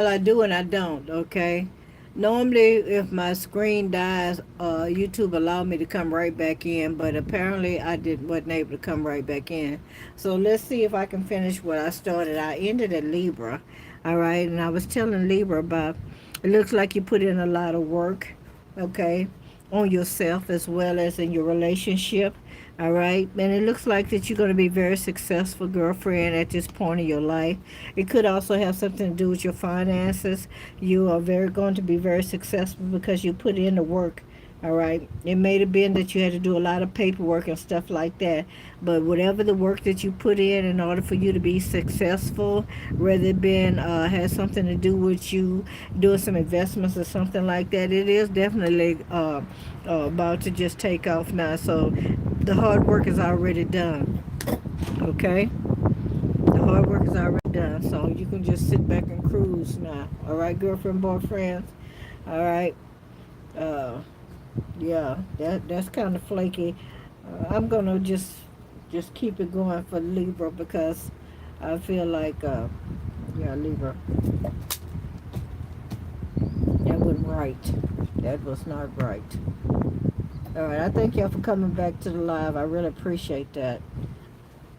Well, I do and I don't, okay? Normally, if my screen dies, YouTube allow me to come right back in, but apparently wasn't able to come right back in. So let's see if I can finish what I started. I ended at Libra, all right? And I was telling Libra about, it looks like you put in a lot of work, okay, on yourself as well as in your relationship. All right. And it looks like that you're going to be very successful girlfriend at this point in your life. It could also have something to do with your finances. You are very going to be very successful because you put in the work. All right. It may have been that you had to do a lot of paperwork and stuff like that. But whatever the work that you put in order for you to be successful, whether it been has something to do with you doing some investments or something like that, it is definitely about to just take off now. So the hard work is already done. Okay? The hard work is already done. So you can just sit back and cruise now. All right, girlfriend, boyfriend. All right. Uh, yeah, that's kind of flaky. I'm gonna just keep it going for Libra because I feel like yeah, Libra. That wasn't right. That was not right. All right, I thank y'all for coming back to the live. I really appreciate that.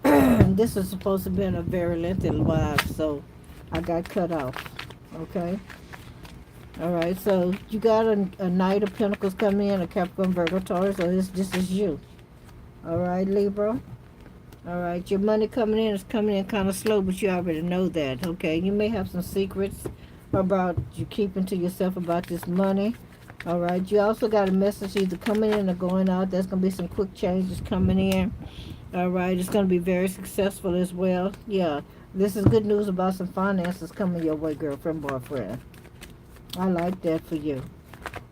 This was supposed to have been a very lengthy live, so I got cut off. Okay. All right. So you got a Knight of Pentacles coming in, a Capricorn, Virgo, Taurus. So this is you. All right, Libra. All right. Your money coming in is coming in kind of slow, but you already know that. Okay. You may have some secrets about you keeping to yourself about this money. All right. You also got a message either coming in or going out. There's gonna be some quick changes coming in. All right, it's going to be very successful as well. Yeah, this is good news about some finances coming your way, girlfriend, boyfriend. I like that for you.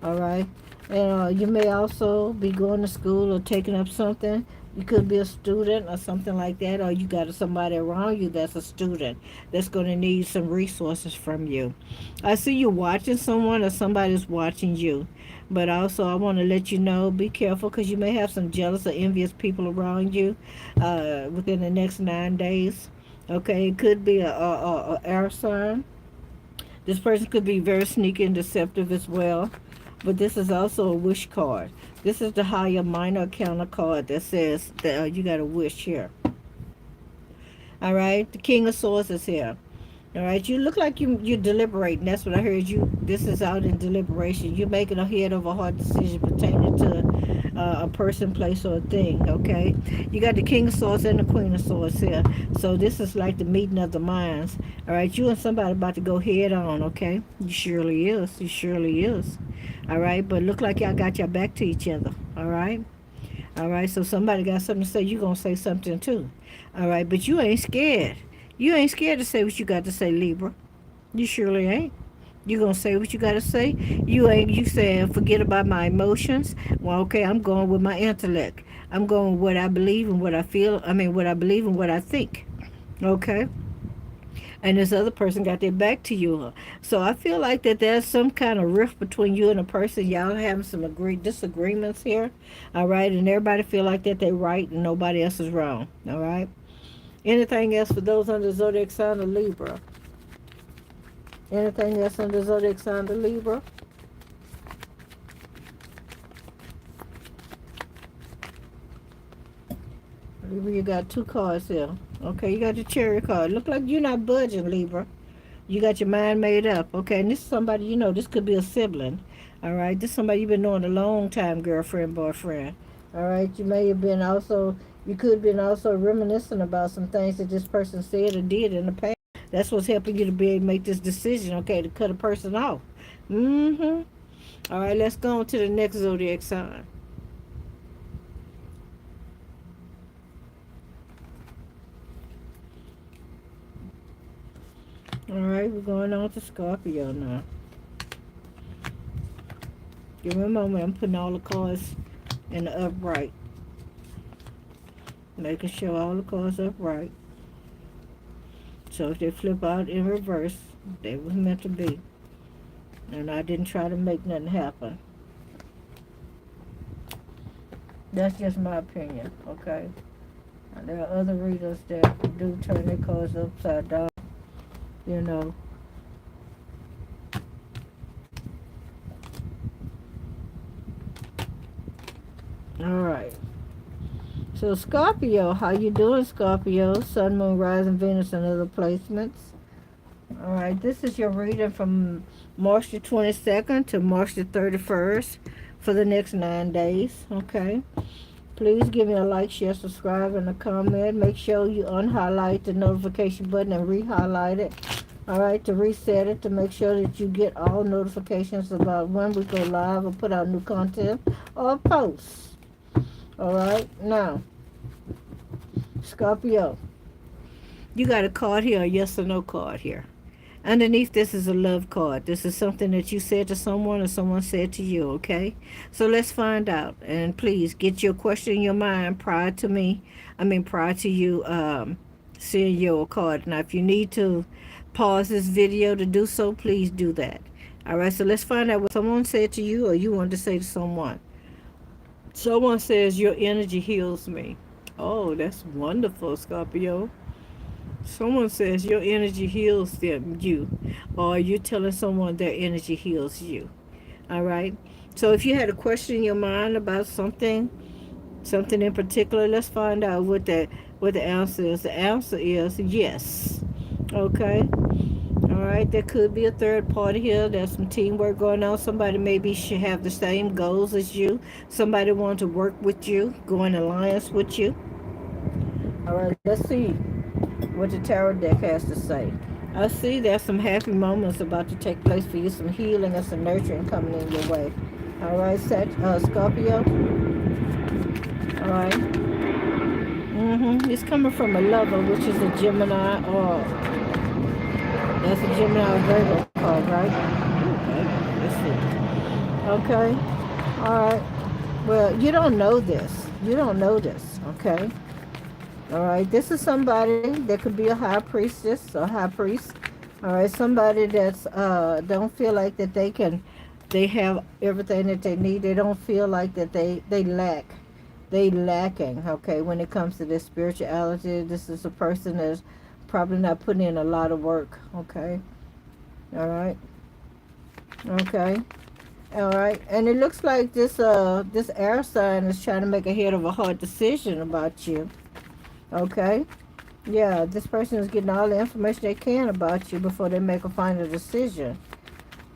All right, and you may also be going to school or taking up something. You could be a student or something like that, or you got somebody around you that's a student that's going to need some resources from you. I see you watching someone or somebody's watching you. But also, I want to let you know, be careful because you may have some jealous or envious people around you within the next 9 days. Okay, it could be a air sign. This person could be very sneaky and deceptive as well. But this is also a wish card. This is the higher minor counter card that says that you got a wish here. All right, the King of Swords is here. All right, you look like you're deliberating. That's what I heard you. This is out in deliberation. You're making a head over heart decision pertaining to a person, place, or a thing. Okay, you got the King of Swords and the Queen of Swords here. So this is like the meeting of the minds. All right, you and somebody about to go head on. Okay, you surely is. You surely is. All right, but look like y'all got your back to each other. All right. All right, so somebody got something to say, you going to say something too. All right, but you ain't scared. You ain't scared to say what you got to say, Libra. You surely ain't. You gonna say what you gotta say. You ain't. You saying forget about my emotions. Well, okay, I'm going with my intellect. I'm going with what I believe and what I feel. I mean, what I believe and what I think. Okay. And this other person got their back to you. So I feel like that there's some kind of rift between you and a person. Y'all having some disagreements here. All right, and everybody feel like that they're right and nobody else is wrong. All right. Anything else for those under zodiac sign of Libra? Anything else under zodiac sign of Libra? Libra, you got two cards here. Okay, you got your Chariot card. Look like you're not budging, Libra. You got your mind made up. Okay, and this is somebody you know. This could be a sibling. All right, this is somebody you've been knowing a long time, girlfriend, boyfriend. All right, you may have been also. You could have been also reminiscing about some things that this person said or did in the past. That's what's helping you to be able to make this decision. Okay, to cut a person off. Mm-hmm. All right, let's go on to the next zodiac sign. All right, we're going on to Scorpio now. Give me a moment. I'm putting all the cards in the upright, making sure all the cards upright. So if they flip out in reverse, they was meant to be. And I didn't try to make nothing happen. That's just my opinion, okay? And there are other readers that do turn their cards upside down, you know. So Scorpio, how you doing, Scorpio? Sun, Moon, Rising, Venus, and other placements. All right, this is your reading from March the 22nd to March the 31st for the next 9 days. Okay. Please give me a like, share, subscribe, and a comment. Make sure you unhighlight the notification button and re-highlight it. All right, to reset it, to make sure that you get all notifications about when we go live or put out new content or posts. All right, now, Scorpio, you got a card here, a yes or no card here. Underneath this is a love card. This is something that you said to someone or someone said to you, okay? So let's find out. And please get your question in your mind prior to prior to you seeing your card. Now, if you need to pause this video to do so, please do that. All right, so let's find out what someone said to you or you want to say to someone. Someone says, your energy heals me. Oh, that's wonderful, Scorpio. Someone says your energy heals you, or you're telling someone their energy heals you. All right. So if you had a question in your mind about something in particular, let's find out what the answer is. The answer is yes. Okay. All right. There could be a third party here. There's some teamwork going on. Somebody maybe should have the same goals as you. Somebody wants to work with you, go in alliance with you. All right. Let's see what the tarot deck has to say. I see there's some happy moments about to take place for you, some healing and some nurturing coming in your way. All right, Scorpio. All right. It's coming from a lover, which is a Gemini, or that's a Gemini or Virgo card, right? Okay, let's see. Okay. All right. Well, you don't know this. Okay. All right, this is somebody that could be a high priestess or high priest. All right, somebody that's don't feel like that they have everything that they need. They don't feel like that they lacking. Okay, when it comes to this spirituality, this is a person that's probably not putting in a lot of work. Okay, all right, okay, all right, and it looks like this air sign is trying to make a head of a hard decision about you. Okay. Yeah, this person is getting all the information they can about you before they make a final decision.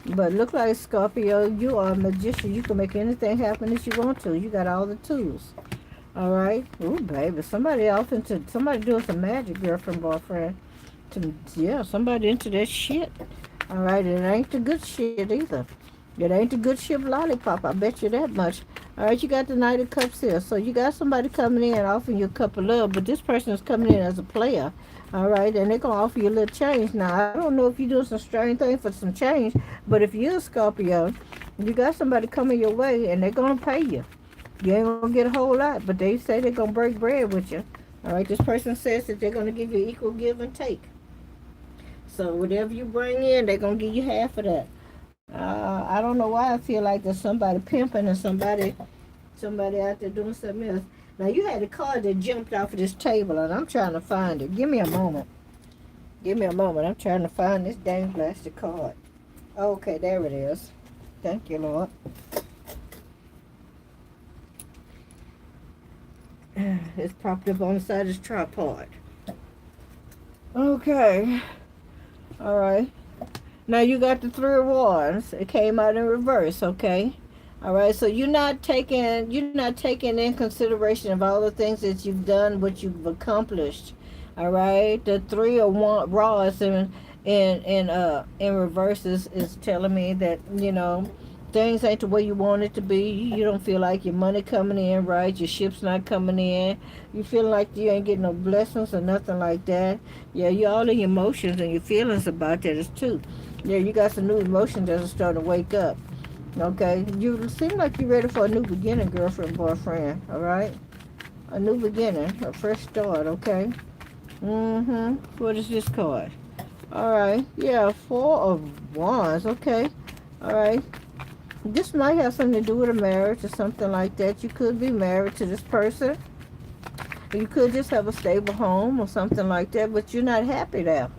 But look like Scorpio, you are a magician. You can make anything happen that you want to. You got all the tools. All right. Ooh, baby. Somebody doing some magic, girlfriend, boyfriend. Yeah, somebody into that shit. All right. It ain't the good shit either. It ain't the good shit lollipop. I bet you that much. All right, you got the Knight of Cups here. So you got somebody coming in offering you a cup of love, but this person is coming in as a player. All right, and they're going to offer you a little change. Now, I don't know if you're doing some strange thing for some change, but if you're a Scorpio, you got somebody coming your way, and they're going to pay you. You ain't going to get a whole lot, but they say they're going to break bread with you. All right, this person says that they're going to give you equal give and take. So whatever you bring in, they're going to give you half of that. I don't know why I feel like there's somebody pimping and somebody out there doing something else. Now, you had a card that jumped off of this table, and I'm trying to find it. Give me a moment. I'm trying to find this dang plastic card. Okay, there it is. Thank you, Lord. It's propped up on the side of this tripod. Okay. All right. Now you got the Three of Wands. It came out in reverse, okay? All right, so you're not taking in consideration of all the things that you've done, what you've accomplished. All right, the Three of Wands in reverse is telling me that things ain't the way you want it to be. You don't feel like your money coming in right. Your ship's not coming in. You feel like you ain't getting no blessings or nothing like that. Yeah, you all in your emotions and your feelings about that is too. Yeah, you got some new emotions that are starting to wake up. Okay, you seem like you're ready for a new beginning, girlfriend, boyfriend. All right, a new beginning, a fresh start. Okay. What is this card? All right. Yeah, Four of Wands. Okay. All right. This might have something to do with a marriage or something like that. You could be married to this person. You could just have a stable home or something like that, but you're not happy there.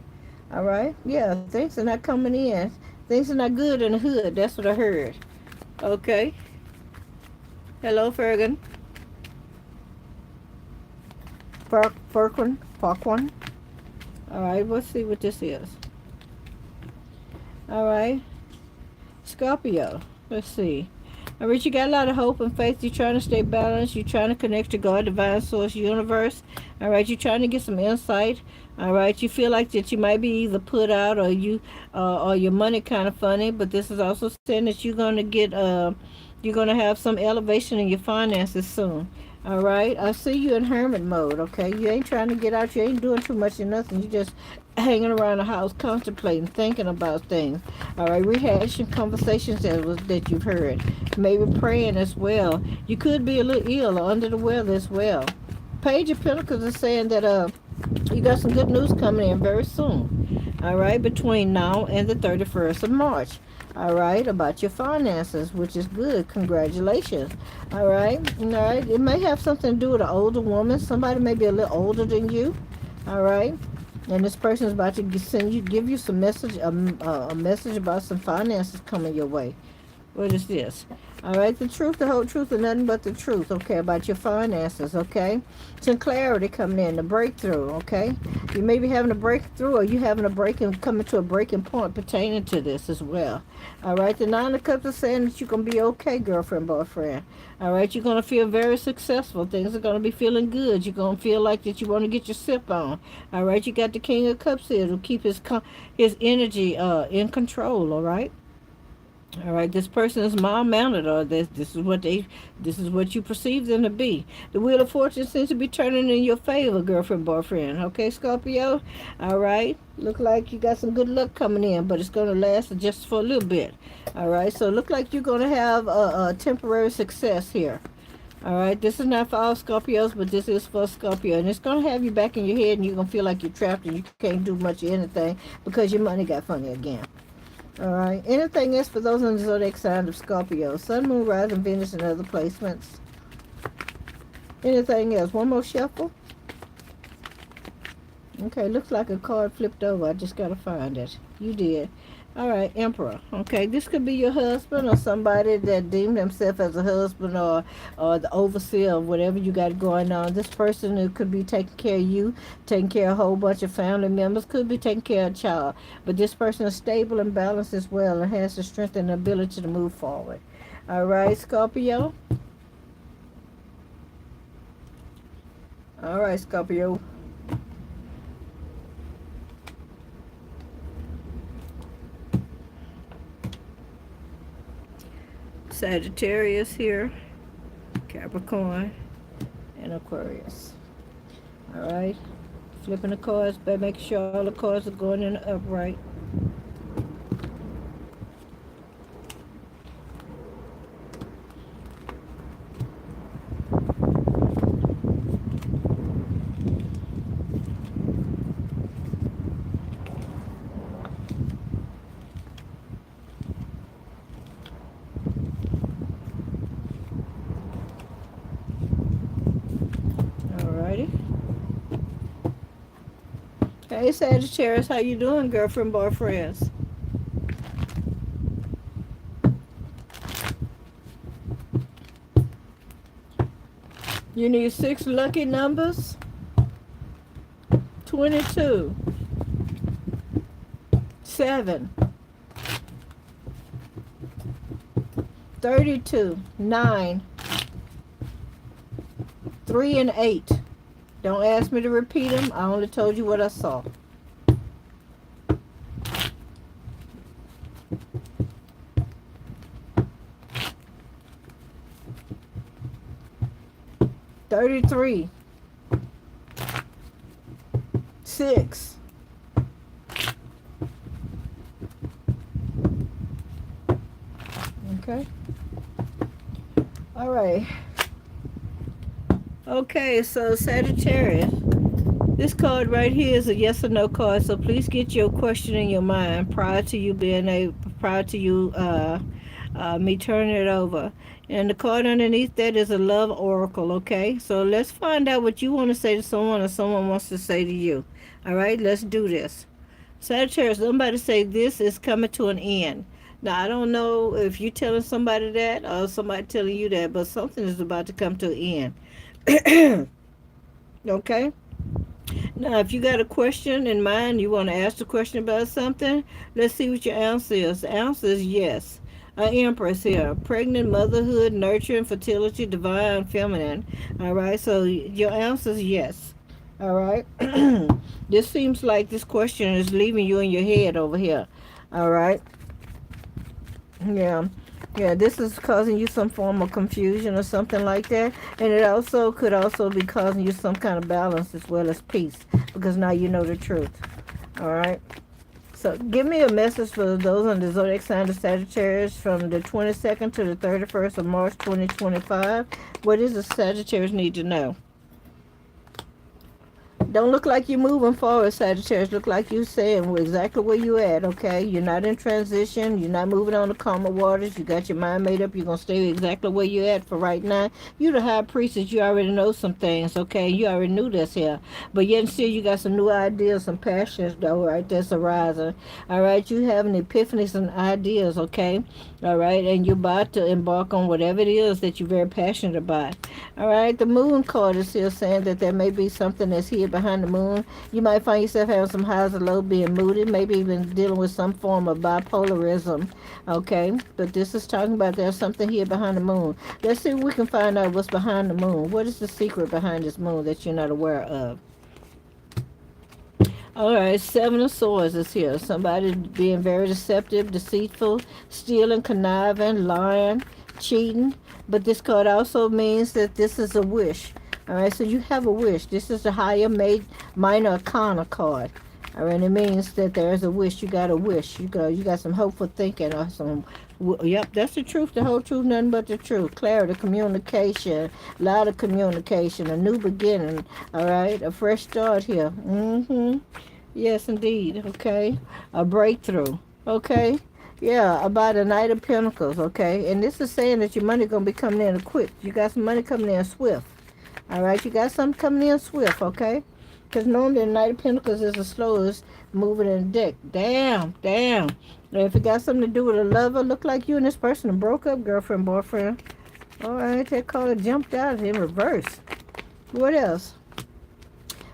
All right? Yeah, things are not coming in. Things are not good in the hood. That's what I heard. Okay. Hello, Fergan. Farquhar. All right, let's see what this is. All right, Scorpio. Let's see. All right, you got a lot of hope and faith. You're trying to stay balanced. You're trying to connect to God, divine source, universe. All right, you're trying to get some insight. All right, you feel like that you might be either put out or your money kind of funny. But this is also saying that you're gonna have some elevation in your finances soon. All right, I see you in hermit mode. Okay, you ain't trying to get out. You ain't doing too much of nothing. You just hanging around the house, contemplating, thinking about things. All right, rehashing conversations that you've heard. Maybe praying as well. You could be a little ill or under the weather as well. Page of Pentacles is saying that you got some good news coming in very soon. All right, between now and the 31st of March. All right, about your finances, which is good. Congratulations. All right, all right. It may have something to do with an older woman. Somebody may be a little older than you. All right, and this person is about to give you some message, a message about some finances coming your way. What is this? All right, the truth, the whole truth, and nothing but the truth, okay, about your finances, okay? Some clarity coming in, the breakthrough, okay? You may be having a breakthrough or you having a coming to a breaking point pertaining to this as well. All right, the Nine of Cups is saying that you're going to be okay, girlfriend, boyfriend. All right, you're going to feel very successful. Things are going to be feeling good. You're going to feel like that you want to get your sip on. All right, you got the King of Cups here to keep his energy in control, all right? All right, this person is mild-mannered, or this is what you perceive them to be. The Wheel of Fortune seems to be turning in your favor, girlfriend, boyfriend. Okay, Scorpio. All right, look like you got some good luck coming in, but it's going to last just for a little bit. All right, so look like you're going to have a temporary success here. All right, this is not for all Scorpios, but this is for Scorpio, and it's going to have you back in your head, and you're going to feel like you're trapped and you can't do much of anything because your money got funny again. All right. Anything else for those in the zodiac sign of Scorpio? Sun, Moon, Rising, Venus, and other placements. Anything else? One more shuffle. Okay, looks like a card flipped over. I just got to find it. You did. All right, Emperor. Okay, this could be your husband or somebody that deemed themselves as a husband or the overseer of whatever you got going on. This person who could be taking care of you, taking care of a whole bunch of family members, could be taking care of a child. But this person is stable and balanced as well and has the strength and the ability to move forward. All right, Scorpio. All right, Scorpio. Sagittarius here, Capricorn, and Aquarius. All right, flipping the cards, but make sure all the cards are going in the upright. Hey Sagittarius, how you doing, girlfriend, boyfriends? You need 6 lucky numbers. 22, 7, 32, 9, 3, and 8. Don't ask me to repeat them. I only told you what I saw. $33, 6, okay. All right. Okay, so Sagittarius, this card right here is a yes or no card, so please get your question in your mind prior to you me turning it over. And the card underneath that is a love oracle, okay? So let's find out what you want to say to someone or someone wants to say to you. All right, let's do this. Sagittarius, somebody say this is coming to an end. Now, I don't know if you're telling somebody that or somebody telling you that, but something is about to come to an end. Okay? Now, if you got a question in mind, you want to ask a question about something, let's see what your answer is. The answer is yes. Empress here. Pregnant, motherhood, nurturing, fertility, divine, feminine. All right, so your answer is yes. All right. This seems like this question is leaving you in your head over here. All right. Yeah. Yeah, this is causing you some form of confusion or something like that. And it also could also be causing you some kind of balance as well as peace because now you know the truth. All right. So give me a message for those on the zodiac sign of Sagittarius from the 22nd to the 31st of March 2025. What does the Sagittarius need to know? Don't look like you're moving forward, Sagittarius. Look like you're saying exactly where you at, okay? You're not in transition. You're not moving on the calmer waters. You got your mind made up. You're going to stay exactly where you at for right now. You the high priestess. You already know some things, okay? You already knew this here. But yet and still, you got some new ideas, some passions, though, right? That's arising. All right? You having epiphanies and ideas, okay? All right? And you're about to embark on whatever it is that you're very passionate about. All right? The moon card is still saying that there may be something that's here behind the moon. You might find yourself having some highs and lows, being moody, maybe even dealing with some form of bipolarism. Okay, but this is talking about there's something here behind the moon. Let's see if we can find out what's behind the moon. What is the secret behind this moon that you're not aware of? All right, Seven of Swords is here. Somebody being very deceptive, deceitful, stealing, conniving, lying, cheating. But this card also means that this is a wish. All right, so you have a wish. This is the higher minor arcana card. All right, it means that there is a wish. You got a wish. You got some hopeful thinking or some. Yep, that's the truth. The whole truth, nothing but the truth. Clarity, communication, a lot of communication, a new beginning. All right, a fresh start here. Yes, indeed. Okay, a breakthrough. Okay. Yeah, about a Knight of Pentacles, okay? And this is saying that your money going to be coming in quick. You got some money coming in swift. All right, you got something coming in swift, okay? Because normally the Knight of Pentacles is the slowest moving in the deck. Damn, damn. Now, if it got something to do with a lover, look like you and this person broke up, girlfriend, boyfriend. All right, that card jumped out in reverse. What else?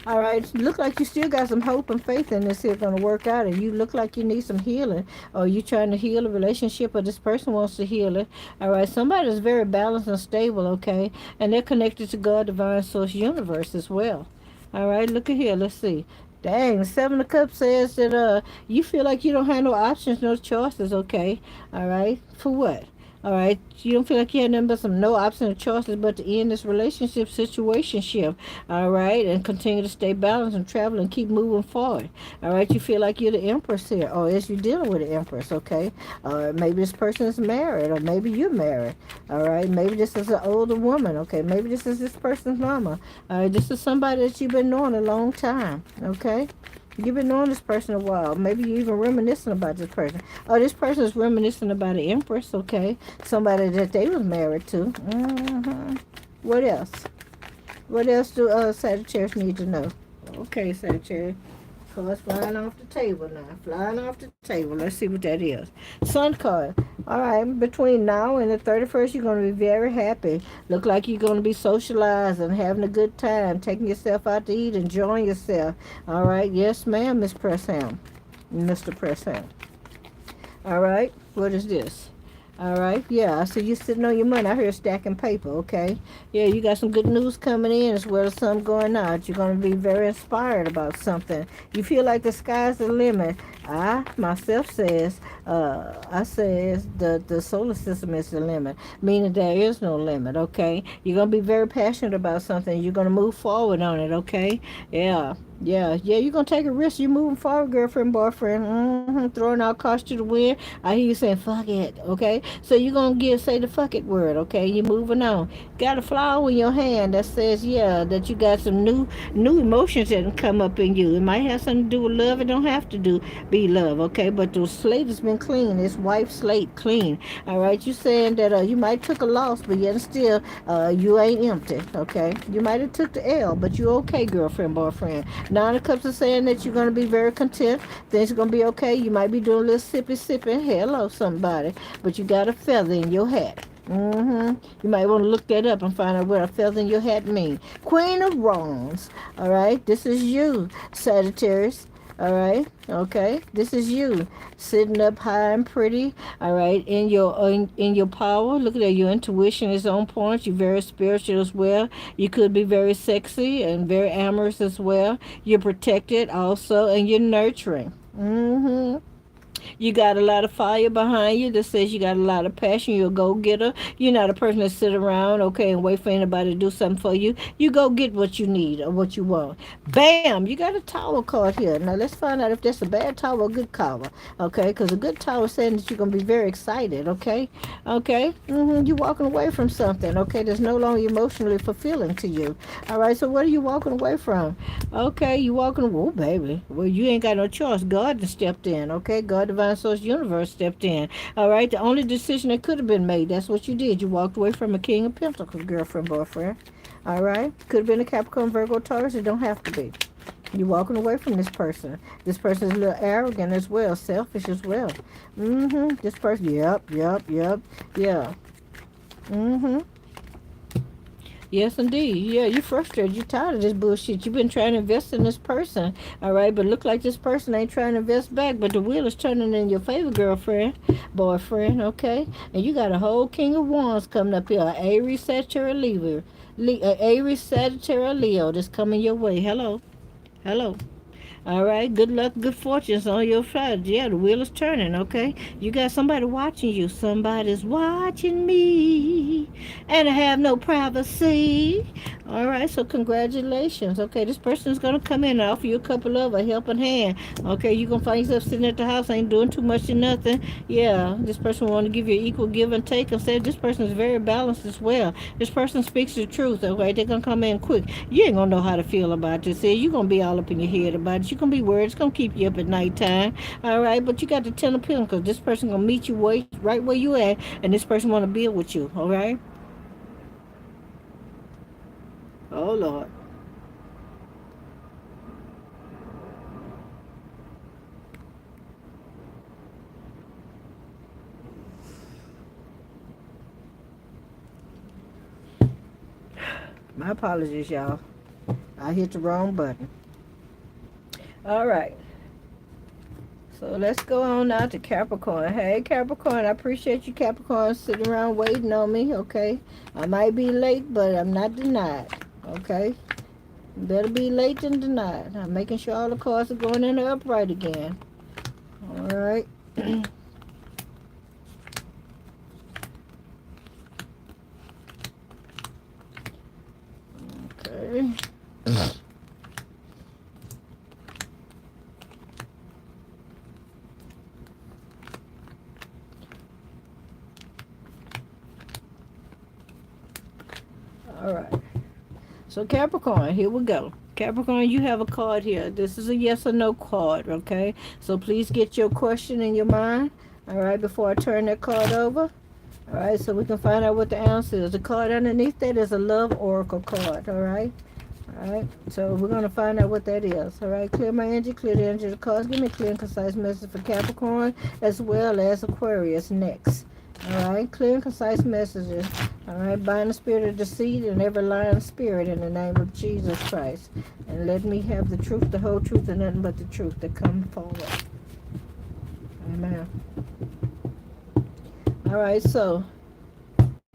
All right, look like you still got some hope and faith in this here going to work out, and you look like you need some healing, or you trying to heal a relationship, or this person wants to heal it. All right, somebody is very balanced and stable, okay, and they're connected to God, divine source, universe as well. All right, look at here. Let's see. Dang, Seven of Cups says that you feel like you don't have no options, no choices, okay? All right, for what? All right, you don't feel like you had nothing but some no option or choices but to end this relationship situationship. All right, and continue to stay balanced and travel and keep moving forward. All right, you feel like you're the empress here, or as you're dealing with the empress, okay? Maybe this person is married, or maybe you're married. All right, maybe this is an older woman, okay? Maybe this is this person's mama. All right, this is somebody that you've been knowing a long time, okay? You've been knowing this person a while. Maybe you're even reminiscing about this person. Oh, this person is reminiscing about an empress, okay? Somebody that they was married to. What else? What else do Sagittarius need to know? Okay, Sagittarius. Cards flying off the table now. Flying off the table. Let's see what that is. Sun card. All right. Between now and the 31st, you're going to be very happy. Look like you're going to be socializing, having a good time, taking yourself out to eat, enjoying yourself. All right. Yes, ma'am, Miss Pressham. Mr. Pressham. All right. What is this? All right, yeah, I see you sitting on your money. I hear stacking paper, okay? Yeah, you got some good news coming in as well as some going out. You're going to be very inspired about something. You feel like the sky's the limit. I, myself says, I says the solar system is the limit, meaning there is no limit, okay? You're going to be very passionate about something. You're going to move forward on it, okay? Yeah. Yeah, you're going to take a risk. You're moving forward, girlfriend, boyfriend, throwing out caution to the wind. I hear you saying, fuck it, okay? So you're going to say the fuck it word, okay? You're moving on. Got a flower in your hand that says, yeah, that you got some new emotions that come up in you. It might have something to do with love. It don't have to be love, okay? But the slate has been clean. This white slate clean, all right? You saying that you might took a loss, but yet still you ain't empty, okay? You might have took the L, but you okay, girlfriend, boyfriend. Nine of Cups are saying that you're going to be very content. Things are going to be okay. You might be doing a little sipping. Hello, somebody. But you got a feather in your hat. You might want to look that up and find out what a feather in your hat means. Queen of Wands. All right. This is you, Sagittarius. All right. Okay. This is you, sitting up high and pretty. All right. In your power. Look at that. Your intuition is on point. You're very spiritual as well. You could be very sexy and very amorous as well. You're protected also, and you're nurturing. You got a lot of fire behind you that says you got a lot of passion. You're a go-getter. You're not a person that sit around, okay, and wait for anybody to do something for you. You go get what you need or what you want. Bam! You got a tower card here. Now, let's find out if that's a bad tower or a good tower, okay? Because a good tower is saying that you're going to be very excited, okay? Okay? You're walking away from something, okay, that's no longer emotionally fulfilling to you. All right, so what are you walking away from? Okay, you walking, oh, baby. Well, you ain't got no choice. God has stepped in, okay? God, divine source, universe stepped in. All right, the only decision that could have been made, that's what you did. You walked away from a King of Pentacles, girlfriend, boyfriend. All right, could have been a Capricorn, Virgo, Taurus. It don't have to be. You're walking away from this person. This person is a little arrogant as well, selfish as well. This person, yep, yeah. Yes, indeed. Yeah, you're frustrated. You're tired of this bullshit. You've been trying to invest in this person, all right? But look like this person ain't trying to invest back. But the wheel is turning in your favor, girlfriend, boyfriend, okay? And you got a whole King of Wands coming up here. Aries, Sagittarius, Aries, Sagittarius, Leo. That's coming your way. Hello. Hello. All right, good luck, good fortunes on your side. Yeah, the wheel is turning, okay? You got somebody watching you. Somebody's watching me, and I have no privacy. All right, so congratulations. Okay, this person is going to come in and offer you a couple of a helping hand. Okay, you're going to find yourself sitting at the house, ain't doing too much or nothing. Yeah, this person want to give you equal give and take and say this person is very balanced as well. This person speaks the truth, okay? They're going to come in quick. You ain't going to know how to feel about this. You're going to be all up in your head about it. You're going to be worried. It's going to keep you up at nighttime. All right, but you got the 10 of Pentacles. This person going to meet you right where you at, and this person want to build with you, all right? Oh, Lord. My apologies, y'all. I hit the wrong button. All right. So let's go on now to Capricorn. Hey, Capricorn, I appreciate you, Capricorn, sitting around waiting on me, okay? I might be late, but I'm not denied, okay? Better be late than denied. I'm making sure all the cards are going in the upright again. All right. Okay. All right. So Capricorn, here we go. Capricorn, you have a card here. This is a yes or no card, okay? So please get your question in your mind, all right, before I turn that card over. All right, so we can find out what the answer is. The card underneath that is a love oracle card, all right? All right, so we're going to find out what that is. All right, clear my energy, clear the energy of the cards. Give me a clear and concise message for Capricorn as well as Aquarius next. All right, clear and concise messages. All right, bind the spirit of deceit and every lying spirit in the name of Jesus Christ. And let me have the truth, the whole truth, and nothing but the truth that come forward. Amen. All right, so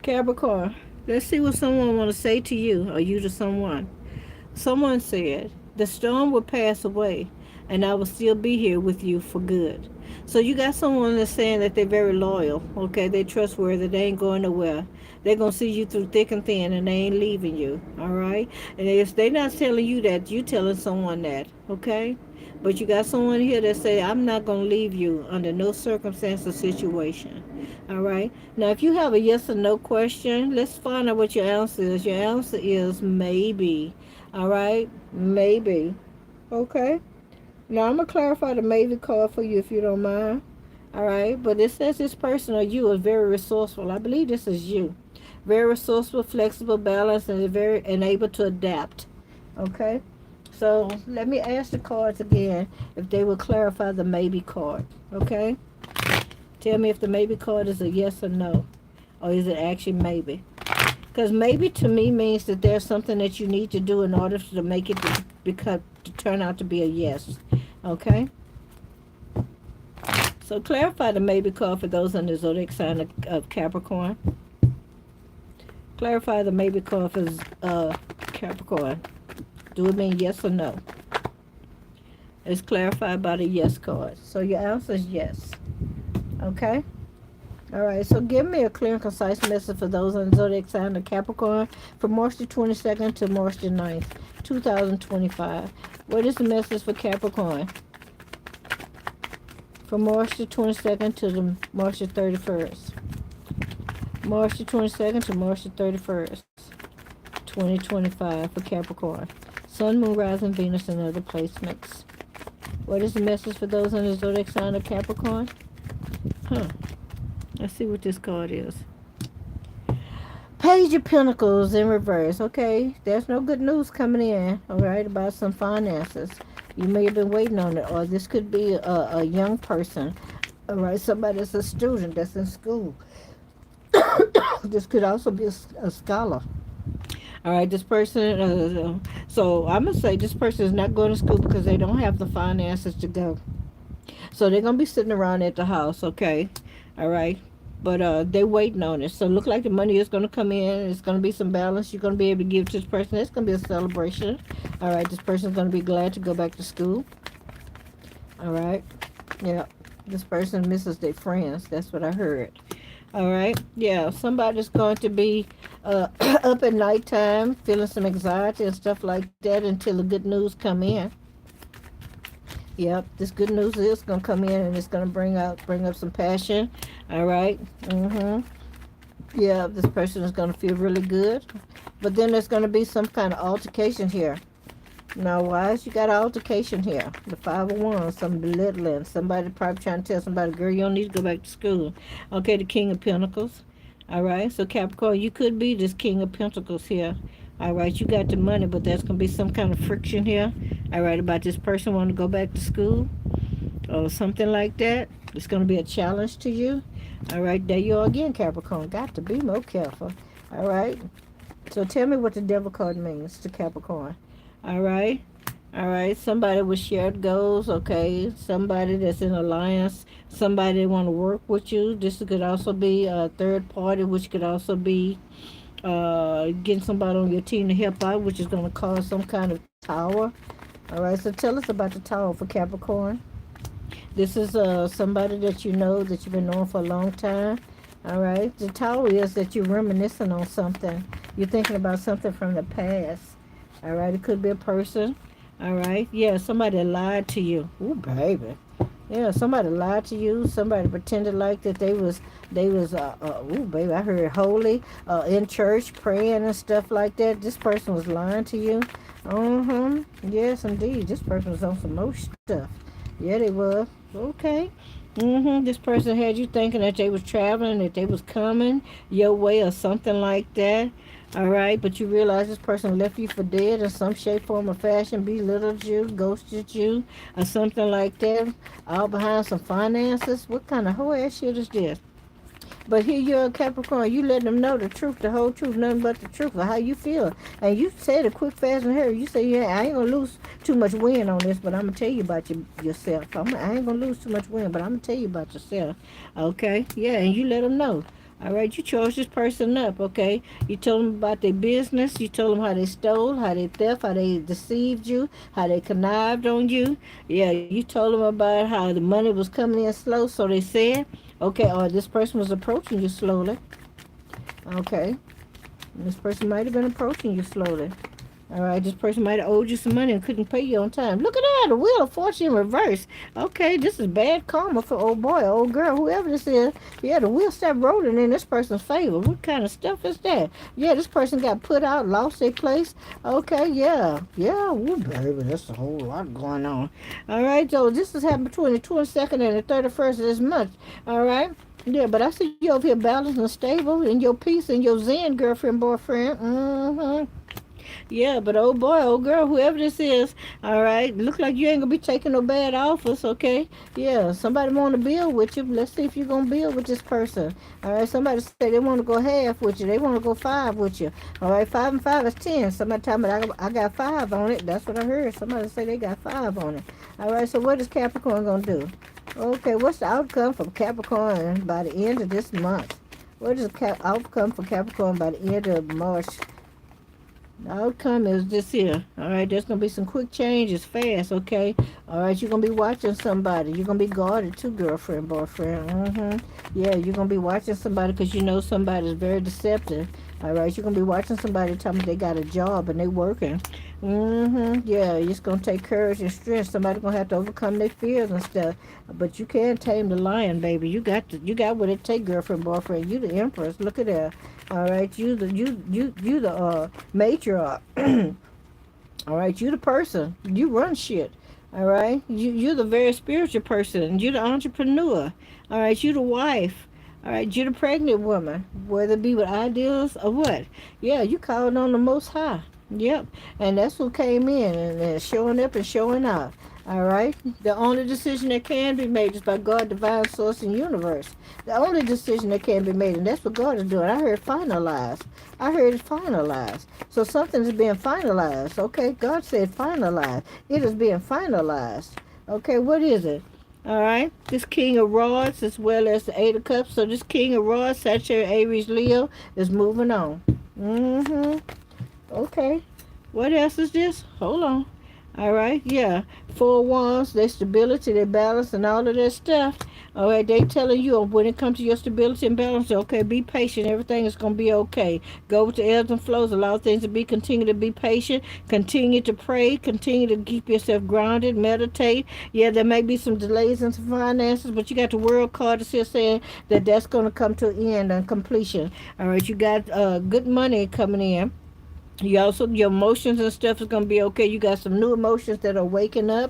Capricorn, let's see what someone want to say to you or you to someone. Someone said, the storm will pass away and I will still be here with you for good. So you got someone that's saying that they're very loyal, okay? They're trustworthy. They ain't going nowhere. They're going to see you through thick and thin, and they ain't leaving you, all right? And if they're not telling you that, you telling someone that, okay? But you got someone here that say, I'm not going to leave you under no circumstance or situation, all right? Now, if you have a yes or no question, let's find out what your answer is. Your answer is maybe, all right? Maybe, okay? Now, I'm going to clarify the maybe card for you if you don't mind. All right. But it says this person or you is very resourceful. I believe this is you. Very resourceful, flexible, balanced, and able to adapt. Okay. So let me ask the cards again if they will clarify the maybe card. Okay. Tell me if the maybe card is a yes or no. Or is it actually maybe? Because maybe to me means that there's something that you need to do in order to make it to turn out to be a yes. Okay? So clarify the maybe card for those on the zodiac sign of Capricorn. Clarify the maybe card for Capricorn. Do it mean yes or no? It's clarified by the yes card. So your answer is yes. Okay? All right, so give me a clear and concise message for those on the zodiac sign of Capricorn from March the 22nd to March the 9th, 2025. What is the message for Capricorn? From March the 22nd to the March the 31st. March the 22nd to March the 31st, 2025 for Capricorn. Sun, Moon, Rising, Venus, and other placements. What is the message for those on the zodiac sign of Capricorn? Let's see what this card is. Page of Pentacles in reverse. Okay, there's no good news coming in, all right, about some finances. You may have been waiting on it, or this could be a young person, all right, somebody that's a student that's in school. This could also be a scholar. All right, this person, so I'm going to say this person is not going to school because they don't have the finances to go. So they're going to be sitting around at the house, okay? All right? But they're waiting on it. So it look like the money is going to come in. It's going to be some balance. You're going to be able to give to this person. It's going to be a celebration. All right, this person's going to be glad to go back to school. All right? Yeah, this person misses their friends. That's what I heard. All right, yeah, somebody's going to be up at nighttime feeling some anxiety and stuff like that until the good news come in. Yep, this good news is going to come in and it's going to bring up some passion. All right. Yeah, this person is going to feel really good. But then there's going to be some kind of altercation here. Now, why is you got an altercation here? The 5 of Wands, some belittling. Somebody probably trying to tell somebody, girl, you don't need to go back to school. Okay, the King of Pentacles. All right, so Capricorn, you could be this King of Pentacles here. All right, you got the money, but there's going to be some kind of friction here. All right, about this person wanting to go back to school or something like that. It's going to be a challenge to you. All right, there you are again, Capricorn. Got to be more careful. All right, so tell me what the Devil card means to Capricorn. All right. Somebody with shared goals, okay. Somebody that's in alliance. Somebody that want to work with you. This could also be a third party, which could also be getting somebody on your team to help out, which is going to cause some kind of tower. All right, so tell us about the tower for Capricorn. This is somebody that you know that you've been knowing for a long time. All right, the tower is that you're reminiscing on something. You're thinking about something from the past. All right, it could be a person. All right, yeah, somebody lied to you. Ooh, baby. Yeah, somebody lied to you. Somebody pretended like that they was, ooh, baby, I heard holy, in church, praying and stuff like that. This person was lying to you. Yes, indeed. This person was on some more stuff. Yeah, they was. Okay. This person had you thinking that they was traveling, that they was coming your way or something like that. All right, but you realize this person left you for dead in some shape, form, or fashion, belittled you, ghosted you, or something like that, all behind some finances. What kind of whole ass shit is this? But here you're a Capricorn. You let them know the truth, the whole truth, nothing but the truth of how you feel. And you said it quick, fast, and hurry. You say, yeah, I ain't going to lose too much wind on this, but I'm going to tell you about yourself. I ain't going to lose too much wind, but I'm going to tell you about yourself. Okay? Yeah, and you let them know. All right, you chose this person up, okay? You told them about their business. You told them how they stole, how they theft, how they deceived you, how they connived on you. Yeah, you told them about how the money was coming in slow, so they said. Okay, or this person was approaching you slowly. Okay. This person might have been approaching you slowly. All right, this person might have owed you some money and couldn't pay you on time. Look at that, the Wheel of Fortune in reverse. Okay, this is bad karma for old boy, old girl, whoever this is. Yeah, the wheel stopped rolling in this person's favor. What kind of stuff is that? Yeah, this person got put out, lost their place. Okay, yeah. Ooh, baby, that's a whole lot going on. All right, so this has happened between the 22nd and the 31st of this month. All right. Yeah, but I see you over here balanced and stable in your peace and your zen, girlfriend, boyfriend. Yeah, but old boy, old girl, whoever this is, all right, look like you ain't gonna be taking no bad offers, okay? Yeah, somebody want to build with you. Let's see if you're gonna build with this person. All right, somebody say they want to go half with you. They want to go five with you. All right, 5 and 5 is 10. Somebody tell me I got five on it. That's what I heard. Somebody say they got five on it. All right, so what is Capricorn gonna do? Okay, what's the outcome from Capricorn by the end of this month? What is the outcome for Capricorn by the end of March? The outcome is this here. All right, there's gonna be some quick changes, fast. Okay. All right, you're gonna be watching somebody. You're gonna be guarded too, girlfriend, boyfriend. Yeah, you're gonna be watching somebody because you know somebody is very deceptive. All right, you're gonna be watching somebody tell me they got a job and they working. Yeah, it's gonna take courage and strength. Somebody gonna have to overcome their fears and stuff. But you can't tame the lion, baby. You got what it take, girlfriend, boyfriend. You the empress. Look at that. All right, you the matriarch. All right, you the person. You run shit. All right, you the very spiritual person. You the entrepreneur. All right, you the wife. All right, you the pregnant woman, whether it be with ideas or what. Yeah, you called on the Most High. Yep, and that's who came in and showing up and showing out. All right, the only decision that can be made is by God, divine source, and universe. The only decision that can be made, and that's what God is doing. I heard finalized. I heard it finalized. So something is being finalized. Okay, God said finalized. It is being finalized. Okay, what is it? All right, this King of Rods as well as the Eight of Cups. So this King of Rods, Sagittarius, Aries, Leo is moving on. Okay. What else is this? Hold on. All right. Yeah. Four Wands, their stability, their balance, and all of that stuff. All right. They telling you when it comes to your stability and balance, okay, be patient. Everything is going to be okay. Go with the ebbs and flows. Allow things to be. Continue to be patient. Continue to pray. Continue to keep yourself grounded. Meditate. Yeah, there may be some delays in some finances, but you got the world card that's here saying that that's going to come to an end and completion. All right. You got good money coming in. You also, your emotions and stuff is gonna be okay. You got some new emotions that are waking up,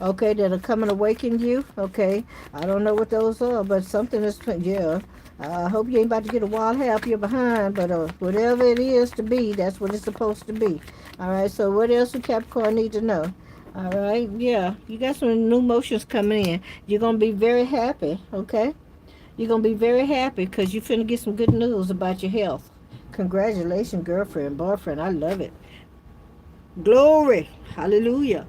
okay, that are coming to awaken you, okay. I don't know what those are, but something is, yeah. I hope you ain't about to get a wild hair up your behind, but whatever it is to be, that's what it's supposed to be. All right. So what else do Capricorn need to know? All right. Yeah, you got some new emotions coming in. You're gonna be very happy, okay. You're gonna be very happy because you're finna get some good news about your health. Congratulations, girlfriend, boyfriend. I love it. Glory. Hallelujah.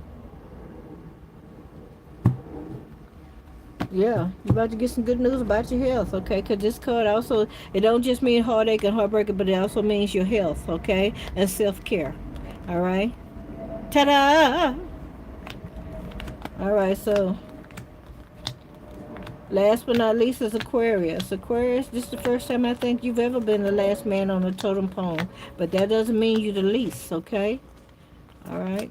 Yeah, you about to get some good news about your health, okay? Because this card also, it don't just mean heartache and heartbreak, but it also means your health, okay? And self-care, all right? Ta-da! All right, so last but not least is Aquarius. Aquarius, this is the first time I think you've ever been the last man on the totem pole. But that doesn't mean you're the least, okay? All right.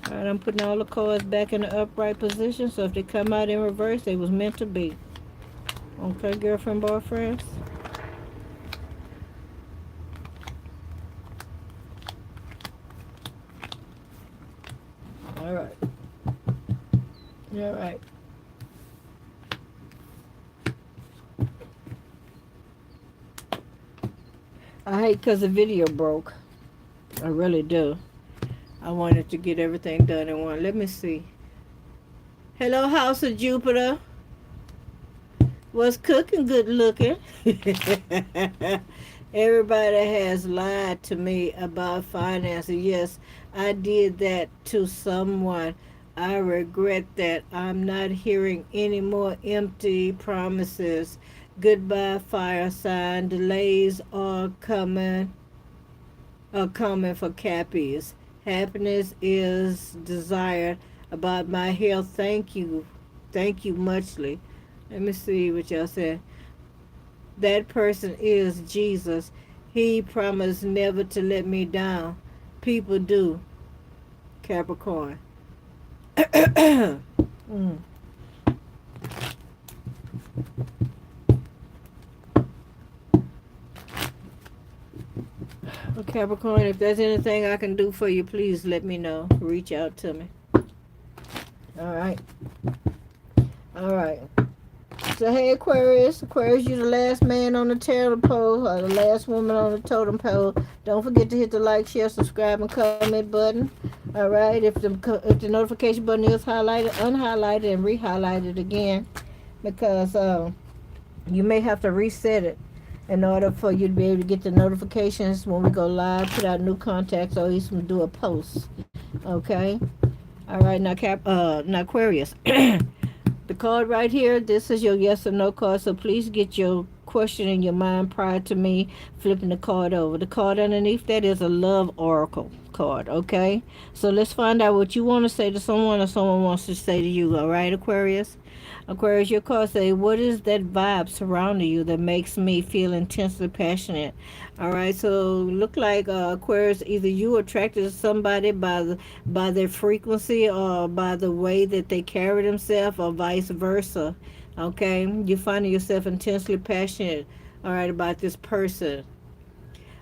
All right, I'm putting all the cards back in the upright position. So if they come out in reverse, they was meant to be. Okay, girlfriend, boyfriends? All right. All right. I hate because the video broke. I really do. I wanted to get everything done in one. Let me see. Hello, House of Jupiter. What's cooking, good looking? Everybody has lied to me about finances. Yes, I did that to someone. I regret that. I'm not hearing any more empty promises. Goodbye, fire sign. Delays are coming for Cappies. Happiness is desired. About my health, thank you. Thank you muchly. Let me see what y'all said. That person is Jesus. He promised never to let me down. People do. Capricorn. mm. Well, Capricorn, if there's anything I can do for you, please let me know. Reach out to me. All right. All right. So hey Aquarius, Aquarius, you're the last man on the totem pole, or the last woman on the totem pole. Don't forget to hit the like, share, subscribe, and comment button. All right. If the notification button is highlighted, unhighlighted, and re-highlighted again, because you may have to reset it in order for you to be able to get the notifications when we go live, put out new contacts, or even do a post. Okay. All right. Now Aquarius. The card right here, this is your yes or no card, so please get your question in your mind prior to me flipping the card over. The card underneath that is a love oracle card, okay? So let's find out what you want to say to someone or someone wants to say to you, all right, Aquarius? Aquarius, your card say, what is that vibe surrounding you that makes me feel intensely passionate? All right, so look like Aquarius, either you attracted to somebody by their frequency or by the way that they carry themselves, or vice versa. Okay, you're finding yourself intensely passionate, all right, about this person.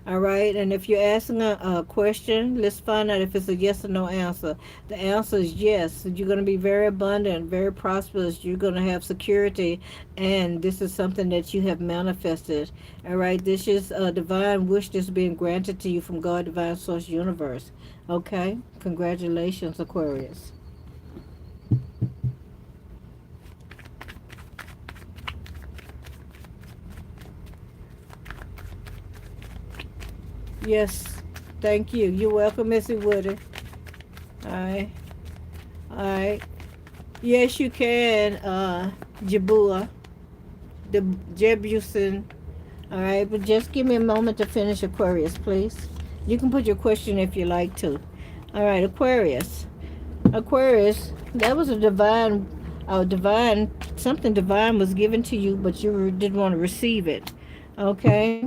All right, and if you're asking a question, let's find out if it's a yes or no answer. The answer is yes. You're going to be very abundant, very prosperous. You're going to have security, and this is something that you have manifested. All right, this is a divine wish that's being granted to you from God, Divine Source, Universe. Okay, congratulations, Aquarius. Yes, thank you. You're welcome, Missy Woody. All right, all right. Yes, you can, Jabua, the Jebusin. All right, but just give me a moment to finish Aquarius, please. You can put your question if you like to. All right, Aquarius. Aquarius, that was something divine was given to you, but you didn't want to receive it. Okay?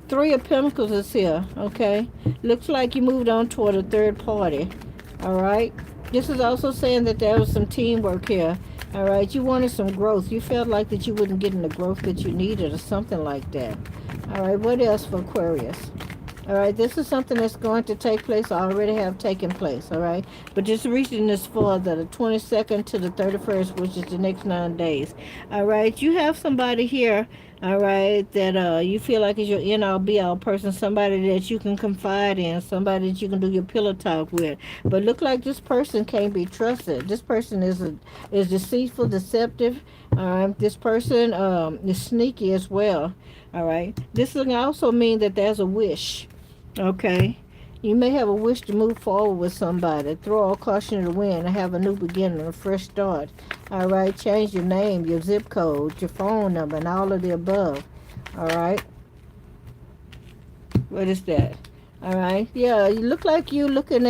Three of Pentacles is here. Okay? Looks like you moved on toward a third party. All right? This is also saying that there was some teamwork here. All right? You wanted some growth. You felt like that you wouldn't get the growth that you needed or something like that. All right? What else for Aquarius? All right, this is something that's going to take place, or already have taken place, all right? But just reaching this for the 22nd to the 31st, which is the next 9 days. All right, you have somebody here, all right, that you feel like is your end all be all person, somebody that you can confide in, somebody that you can do your pillow talk with. But look like this person can't be trusted. This person is deceitful, deceptive. All right, this person is sneaky as well. All right, this can also mean that there's a wish. Okay. You may have a wish to move forward with somebody, throw all caution to the wind, and have a new beginning, a fresh start. All right. Change your name, your zip code, your phone number, and all of the above. All right. What is that? All right. Yeah, you look like you looking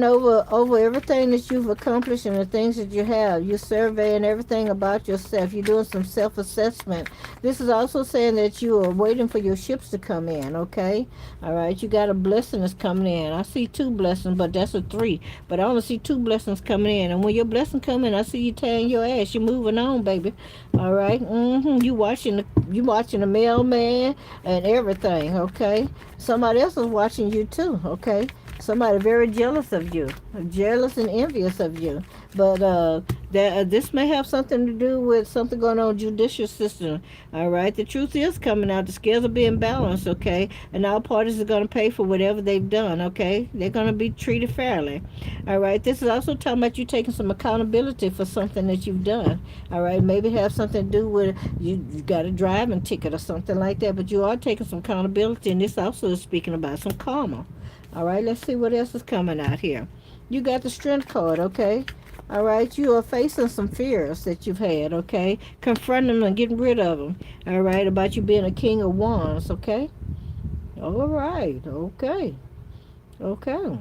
over everything that you've accomplished and the things that you have. You're surveying everything about yourself. You're doing some self-assessment. This is also saying that you are waiting for your ships to come in. Okay. All right. You got a blessing that's coming in. I see two blessings, but that's a three. But I only see two blessings coming in. And when your blessing come in, I see you tearing your ass. You're moving on, baby. All right. You watching the mailman and everything. Okay. Somebody else is watching you too. Okay. Somebody very jealous of you, jealous and envious of you. But this may have something to do with something going on in the judicial system. All right, the truth is coming out. The scales are being balanced. Okay, and all parties are going to pay for whatever they've done. Okay, they're going to be treated fairly. All right, this is also talking about you taking some accountability for something that you've done. All right, maybe it has something to do with you got a driving ticket or something like that. But you are taking some accountability, and this also is speaking about some karma. All right, let's see what else is coming out here. You got the strength card, okay? All right, you are facing some fears that you've had, okay? Confronting them and getting rid of them, all right? About you being a king of wands, okay? All right, okay, okay.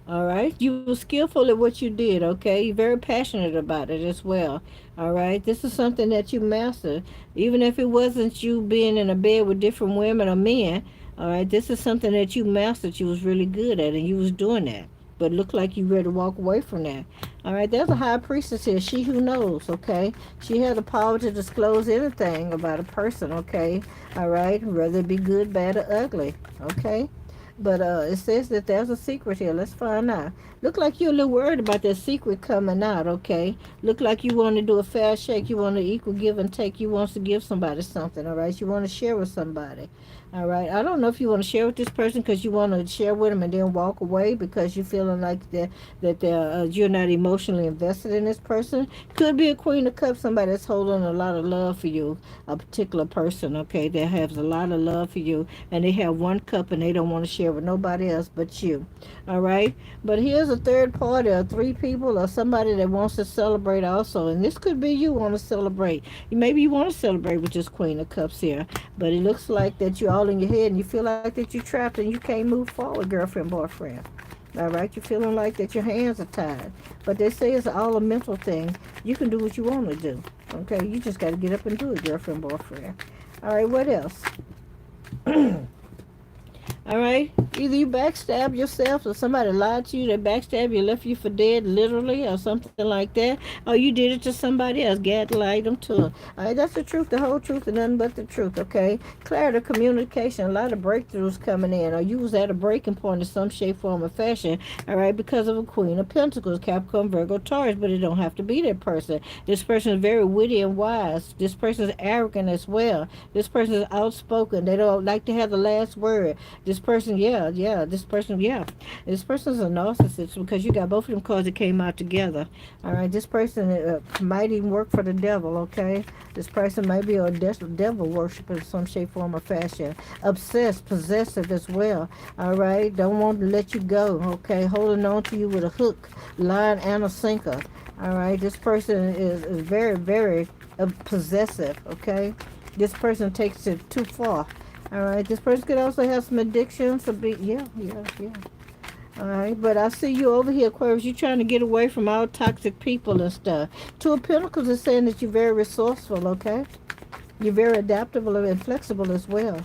All right, you were skillful at what you did, okay? You're very passionate about it as well, all right? This is something that you mastered. Even if it wasn't you being in a bed with different women or men, all right, this is something that you mastered. You was really good at, and you was doing that. But look like you ready to walk away from that. All right, there's a high priestess here. She who knows, okay? She had the power to disclose anything about a person, okay? All right, whether it be good, bad, or ugly, okay? But it says that there's a secret here. Let's find out. Look like you're a little worried about that secret coming out, okay? Look like you want to do a fair shake. You want to equal give and take. You want to give somebody something, all right? You want to share with somebody, all right? I don't know if you want to share with this person because you want to share with them and then walk away because you're feeling like you're not emotionally invested in this person. Could be a Queen of Cups, somebody that's holding a lot of love for you, a particular person, okay, that has a lot of love for you, and they have one cup and they don't want to share with nobody else but you, all right? But here's a third party or three people or somebody that wants to celebrate also, and this could be you want to celebrate. Maybe you want to celebrate with this Queen of Cups here, but it looks like that you're all in your head and you feel like that you're trapped and you can't move forward, girlfriend, boyfriend. All right, you're feeling like that your hands are tied, but they say it's all a mental thing. You can do what you want to do. Okay, you just got to get up and do it, girlfriend, boyfriend. All right, what else? All right. Either you backstab yourself or somebody lied to you, they backstab you, left you for dead, literally, or something like that. Or you did it to somebody else, gaslight them to them. All right, that's the truth, the whole truth, and nothing but the truth, okay? Clarity, communication, a lot of breakthroughs coming in. Or you was at a breaking point in some shape, form, or fashion, all right, because of a Queen of Pentacles, Capricorn, Virgo, Taurus, but it don't have to be that person. This person is very witty and wise. This person is arrogant as well. This person is outspoken. They don't like to have the last word. This person, this person's a narcissist because you got both of them cards that came out together. All right, this person might even work for the devil. Okay, this person might be a devil worshiper in some shape, form, or fashion. Obsessed, possessive as well. All right, don't want to let you go. Okay, holding on to you with a hook, line, and a sinker. All right, this person is very, very possessive. Okay, this person takes it too far. All right, this person could also have some addictions. Yeah. All right, but I see you over here, Aquarius. You're trying to get away from all toxic people and stuff. Two of Pentacles is saying that you're very resourceful, okay? You're very adaptable and flexible as well.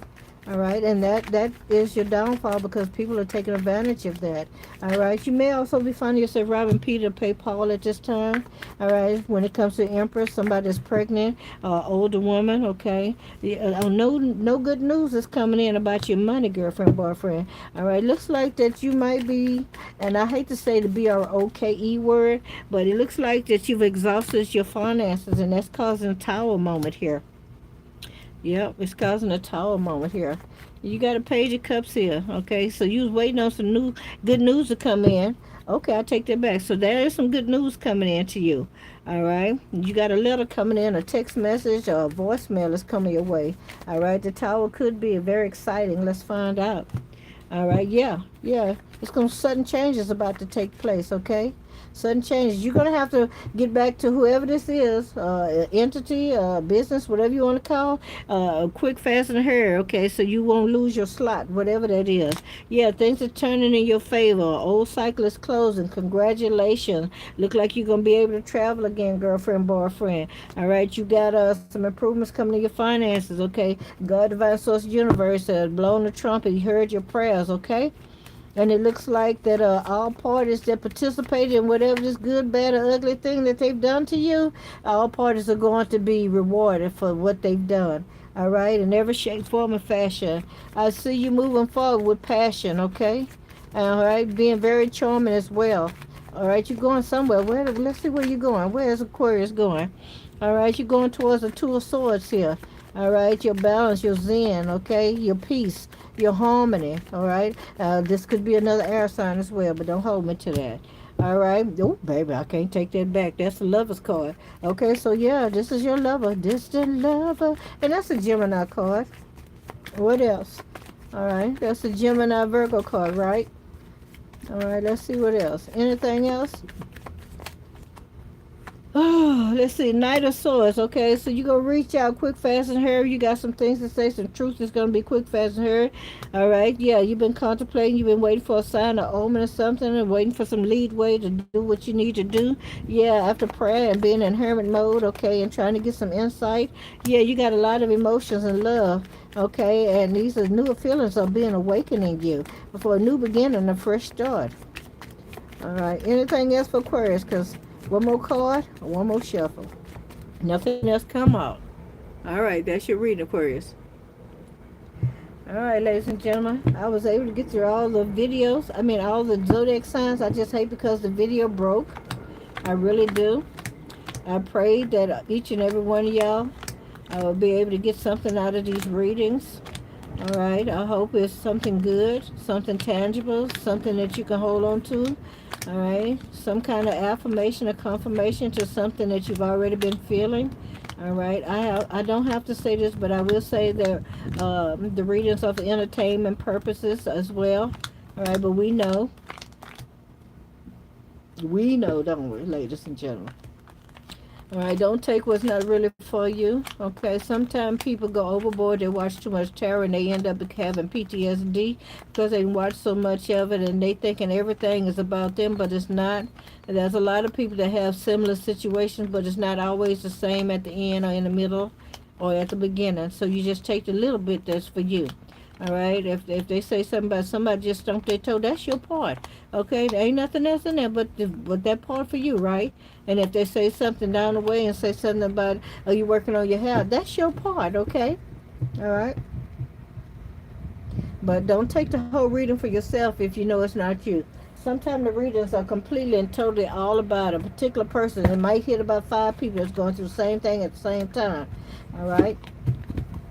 All right, and that is your downfall because people are taking advantage of that. All right, you may also be finding yourself robbing Peter to pay Paul at this time. All right, when it comes to Empress, somebody that's pregnant, older woman. Okay, no good news is coming in about your money, girlfriend, boyfriend. All right, looks like that you might be, and I hate to say the BROKE word, but it looks like that you've exhausted your finances, and that's causing a tower moment here. Yep, it's causing a tower moment here. You got a page of cups here, okay? So you was waiting on some new good news to come in. Okay, I take that back. So there is some good news coming in to you. All right. You got a letter coming in, a text message, or a voicemail is coming your way. All right. The tower could be very exciting. Let's find out. All right. Yeah. It's gonna sudden changes about to take place. Okay. Sudden changes. You're gonna have to get back to whoever this is, entity, business, whatever you want to call, quick, fast, and hurry. Okay, so you won't lose your slot, whatever that is. Yeah, things are turning in your favor. Old cycle is closing. Congratulations. Look like you're gonna be able to travel again, girlfriend, boyfriend. All right, you got some improvements coming to your finances. Okay, God, divine source, universe, blowing the trumpet. He heard your prayers. Okay. And it looks like that all parties that participate in whatever this good, bad, or ugly thing that they've done to you, all parties are going to be rewarded for what they've done. All right, in every shape, form, and fashion. I see you moving forward with passion, okay? All right, being very charming as well. All right, you're going somewhere. Let's see where you're going. Where's Aquarius going? All right, you're going towards the Two of Swords here. All right, your balance, your zen, okay, your peace, your harmony. All right, this could be another air sign as well, but don't hold me to that. All right. Oh, baby, I can't take that back. That's the lover's card. Okay, so yeah, this is your lover. This the lover, and that's a Gemini card. What else? All right, that's a Gemini Virgo card, right? All right, let's see what else. Anything else? Oh, let's see. Knight of Swords. Okay, so you gonna reach out quick, fast, and hurry. You got some things to say. Some truth is gonna be quick, fast, and hurry. All right. Yeah, you've been contemplating. You've been waiting for a sign, or omen, or something, and waiting for some lead way to do what you need to do. Yeah, after prayer and being in hermit mode. Okay, and trying to get some insight. Yeah, you got a lot of emotions and love. Okay, and these are new feelings are being awakened in you for a new beginning, a fresh start. All right. Anything else for Aquarius? Because one more card, one more shuffle. Nothing else come out. All right, that's your reading, Aquarius. All right, ladies and gentlemen, I was able to get through all the videos. I mean, all the zodiac signs. I just hate because the video broke. I really do. I pray that each and every one of y'all will be able to get something out of these readings. All right, I hope it's something good, something tangible, something that you can hold on to. All right, some kind of affirmation or confirmation to something that you've already been feeling. All right, I don't have to say this, but I will say that the readings are for entertainment purposes as well. All right, but we know, don't we, ladies and gentlemen? All right, don't take what's not really for you. Okay, sometimes people go overboard. They watch too much terror and they end up having PTSD because they watch so much of it and they thinking everything is about them, but it's not. And there's a lot of people that have similar situations, but it's not always the same at the end or in the middle or at the beginning. So you just take the little bit that's for you. All right, if they say something about somebody just stumped their toe, that's your part. Okay, there ain't nothing else in there but that part for you, right? And if they say something down the way and say something about, are you working on your hair? That's your part, okay? All right. But don't take the whole reading for yourself if you know it's not you. Sometimes the readings are completely and totally all about a particular person. It might hit about 5 people that's going through the same thing at the same time. All right.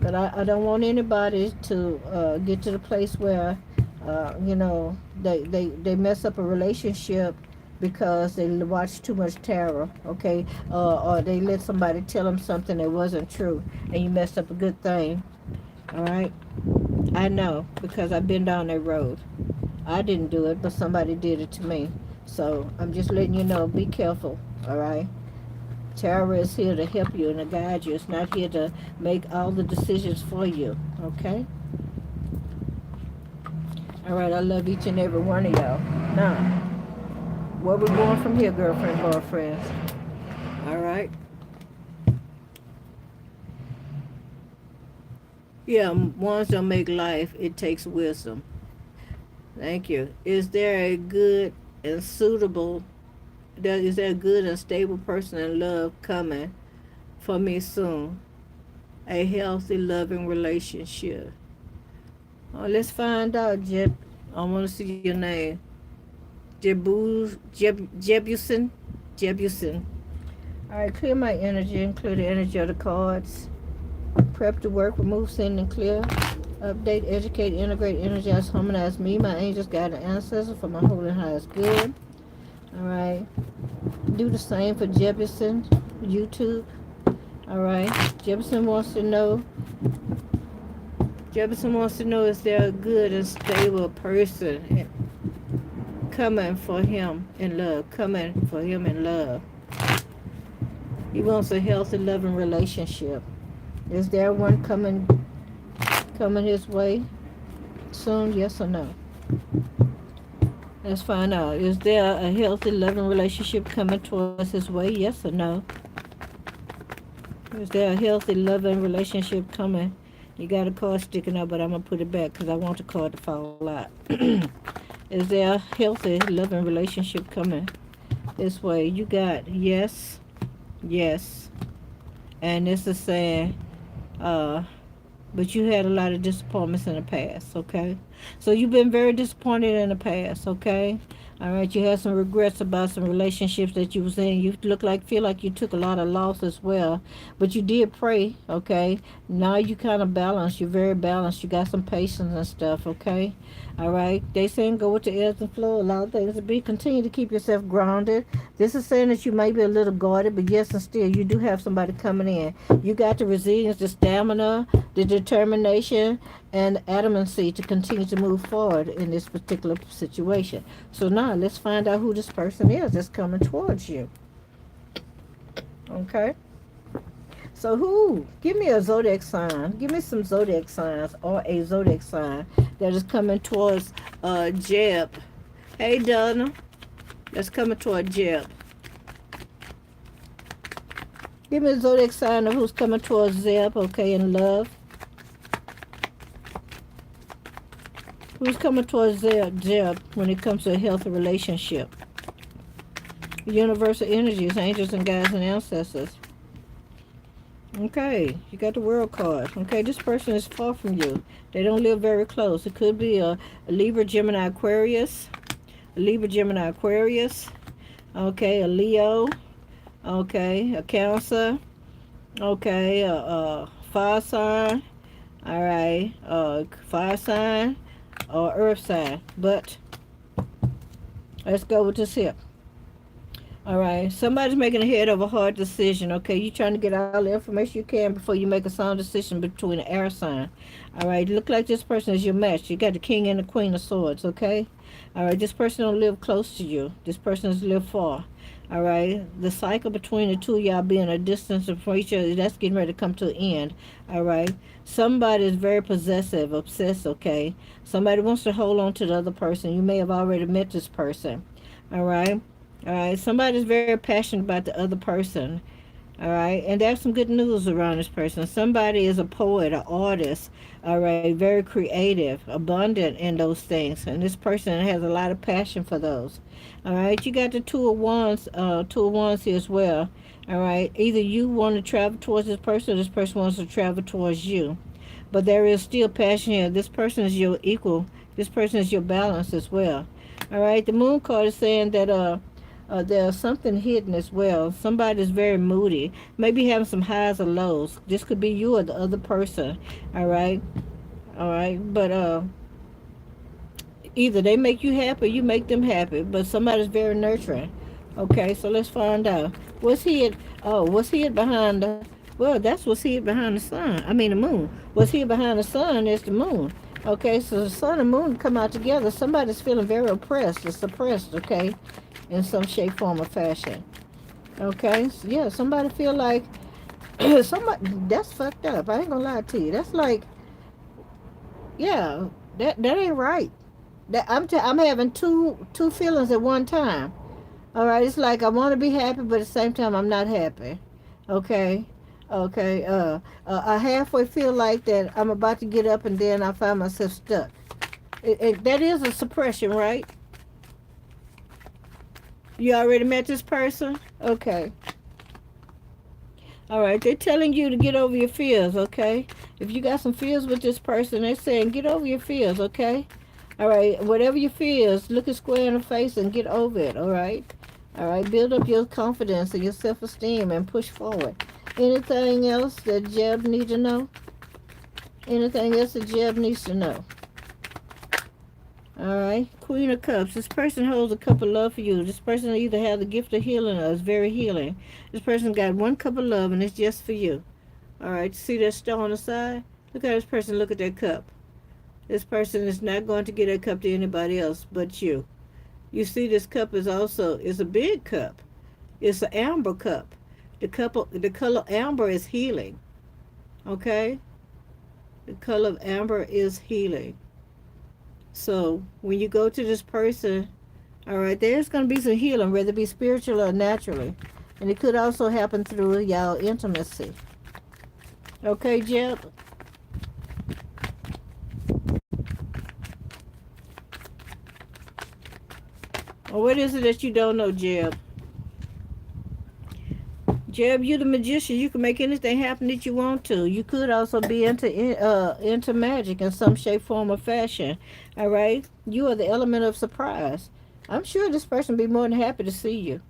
But I don't want anybody to get to the place where, they mess up a relationship because they watch too much tarot, okay? Or they let somebody tell them something that wasn't true, and you messed up a good thing, all right? I know, because I've been down that road. I didn't do it, but somebody did it to me. So I'm just letting you know, be careful, all right? Tarot is here to help you and to guide you. It's not here to make all the decisions for you, okay? All right, I love each and every one of y'all. Now, where we going from here, girlfriend, boyfriends? All right. Yeah, ones don't make life. It takes wisdom. Thank you. Is there a good and suitable, is there a good and stable person in love coming for me soon? A healthy, loving relationship. Oh, let's find out, Jeb. I want to see your name. Jebuson. Jebuson. All right, clear my energy, include the energy of the cards. Prep to work, remove, send, and clear. Update, educate, integrate, energize, harmonize me, my angels, guide, and ancestors for my holy and highest good. All right. Do the same for Jefferson, YouTube. All right. Jefferson wants to know is there a good and stable person coming for him in love? Coming for him in love. He wants a healthy, loving relationship. Is there one coming his way soon? Yes or no? Let's find out. Is there a healthy, loving relationship coming towards his way? Yes or no? Is there a healthy, loving relationship coming? You got a card sticking up, but I'm going to put it back because I want the card to fall out. Is there a healthy, loving relationship coming this way? You got yes, yes. And this is saying, but you had a lot of disappointments in the past, okay? So you've been very disappointed in the past, okay? All right, you had some regrets about some relationships that you was in. You feel like you took a lot of loss as well, but you did pray, okay? Now you kind of balanced. You're very balanced. You got some patience and stuff, okay? All right. They saying go with the ebbs and flow. Allow things to be. Continue to keep yourself grounded. This is saying that you may be a little guarded, but yes, and still you do have somebody coming in. You got the resilience, the stamina, the determination, and adamancy to continue to move forward in this particular situation. So now let's find out who this person is that's coming towards you. Okay. So who? Give me a zodiac sign. Give me some zodiac signs or a zodiac sign that is coming towards Jeb. Hey, Donna. That's coming toward Jeb. Give me a zodiac sign of who's coming towards Zeb, okay, in love. Who's coming towards Jeb when it comes to a healthy relationship? Universal energies, angels and guides and ancestors. Okay, you got the world card. Okay, this person is far from you. They don't live very close. It could be a Libra, Gemini, Aquarius. A Libra, Gemini, Aquarius. Okay, a Leo. Okay, a Cancer. Okay, a fire sign. All right, fire sign or earth sign. But let's go with this here. All right, somebody's making a head over heart decision. Okay, you're trying to get all the information you can before you make a sound decision between an air sign. All right, look like this person is your match. You got the king and the queen of swords. Okay, all right, this person don't live close to you. This person has lived far. All right, the cycle between the two of y'all being a distance from each other, that's getting ready to come to an end. All right, somebody is very possessive, obsessed. Okay, somebody wants to hold on to the other person. You may have already met this person. All right. All right, somebody's very passionate about the other person. All right, and there's some good news around this person. Somebody is a poet, an artist. All right, very creative, abundant in those things, and this person has a lot of passion for those. All right, you got the two of wands here as well. All right, either you want to travel towards this person, or this person wants to travel towards you. But there is still passion here. This person is your equal. This person is your balance as well. All right, the moon card is saying that there's something hidden as well. Somebody's very moody, maybe having some highs or lows. This could be you or the other person. All right, all right. But either they make you happy, or you make them happy. But somebody's very nurturing. Okay, so let's find out. What's hid? Oh, what's hid behind the? Well, that's what's hid behind the sun. I mean the moon. What's hid behind the sun is the moon. Okay, so the sun and moon come out together. Somebody's feeling very oppressed or suppressed. Okay, in some shape, form, or fashion. Okay, so yeah, somebody feel like somebody that's fucked up. I ain't gonna lie to you. That's like, yeah, that ain't right. That I'm having two feelings at one time. All right, it's like I want to be happy, but at the same time I'm not happy. Okay, okay. I halfway feel like that I'm about to get up, and then I find myself stuck. That is a suppression, right? You already met this person? Okay. All right. They're telling you to get over your fears, okay? If you got some fears with this person, they're saying get over your fears, okay? All right. Whatever your fears, look it square in the face and get over it, all right? All right. Build up your confidence and your self-esteem and push forward. Anything else that Jeb need to know? Anything else that Jeb needs to know? All right, Queen of Cups. This person holds a cup of love for you. This person either has the gift of healing or is very healing. This person got one cup of love and it's just for you. All right, see that star on the side? Look at this person. Look at that cup. This person is not going to get that cup to anybody else but you. You see, this cup is a big cup. It's an amber cup. The color amber is healing. Okay, the color of amber is healing. So when you go to this person, all right, there's going to be some healing, whether it be spiritual or naturally. And it could also happen through y'all intimacy. Okay, Jeb? Or what is it that you don't know, Jeb? Jeb, you the magician. You can make anything happen that you want to. You could also be into magic in some shape, form, or fashion. All right? You are the element of surprise. I'm sure this person be more than happy to see you.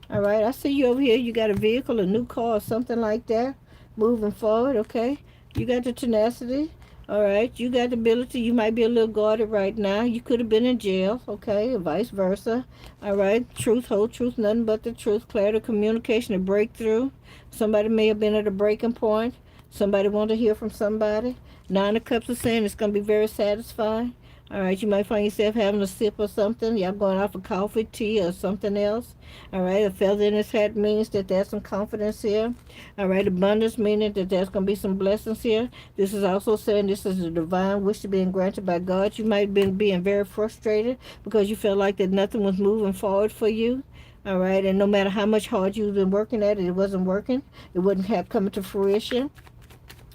All right? I see you over here. You got a vehicle, a new car, or something like that. Moving forward, okay? You got the tenacity. All right, you got the ability. You might be a little guarded right now. You could have been in jail, okay, or vice versa. All right, truth, whole truth, nothing but the truth. Clarity, communication, a breakthrough. Somebody may have been at a breaking point. Somebody want to hear from somebody. Nine of Cups is saying it's going to be very satisfying. All right, you might find yourself having a sip or something. Y'all going out for coffee, tea, or something else. All right, a feather in his hat means that there's some confidence here. All right, abundance meaning that there's going to be some blessings here. This is also saying this is a divine wish to be granted by God. You might have been being very frustrated because you felt like that nothing was moving forward for you. All right, and no matter how much hard you've been working at it, it wasn't working. It wouldn't have come to fruition.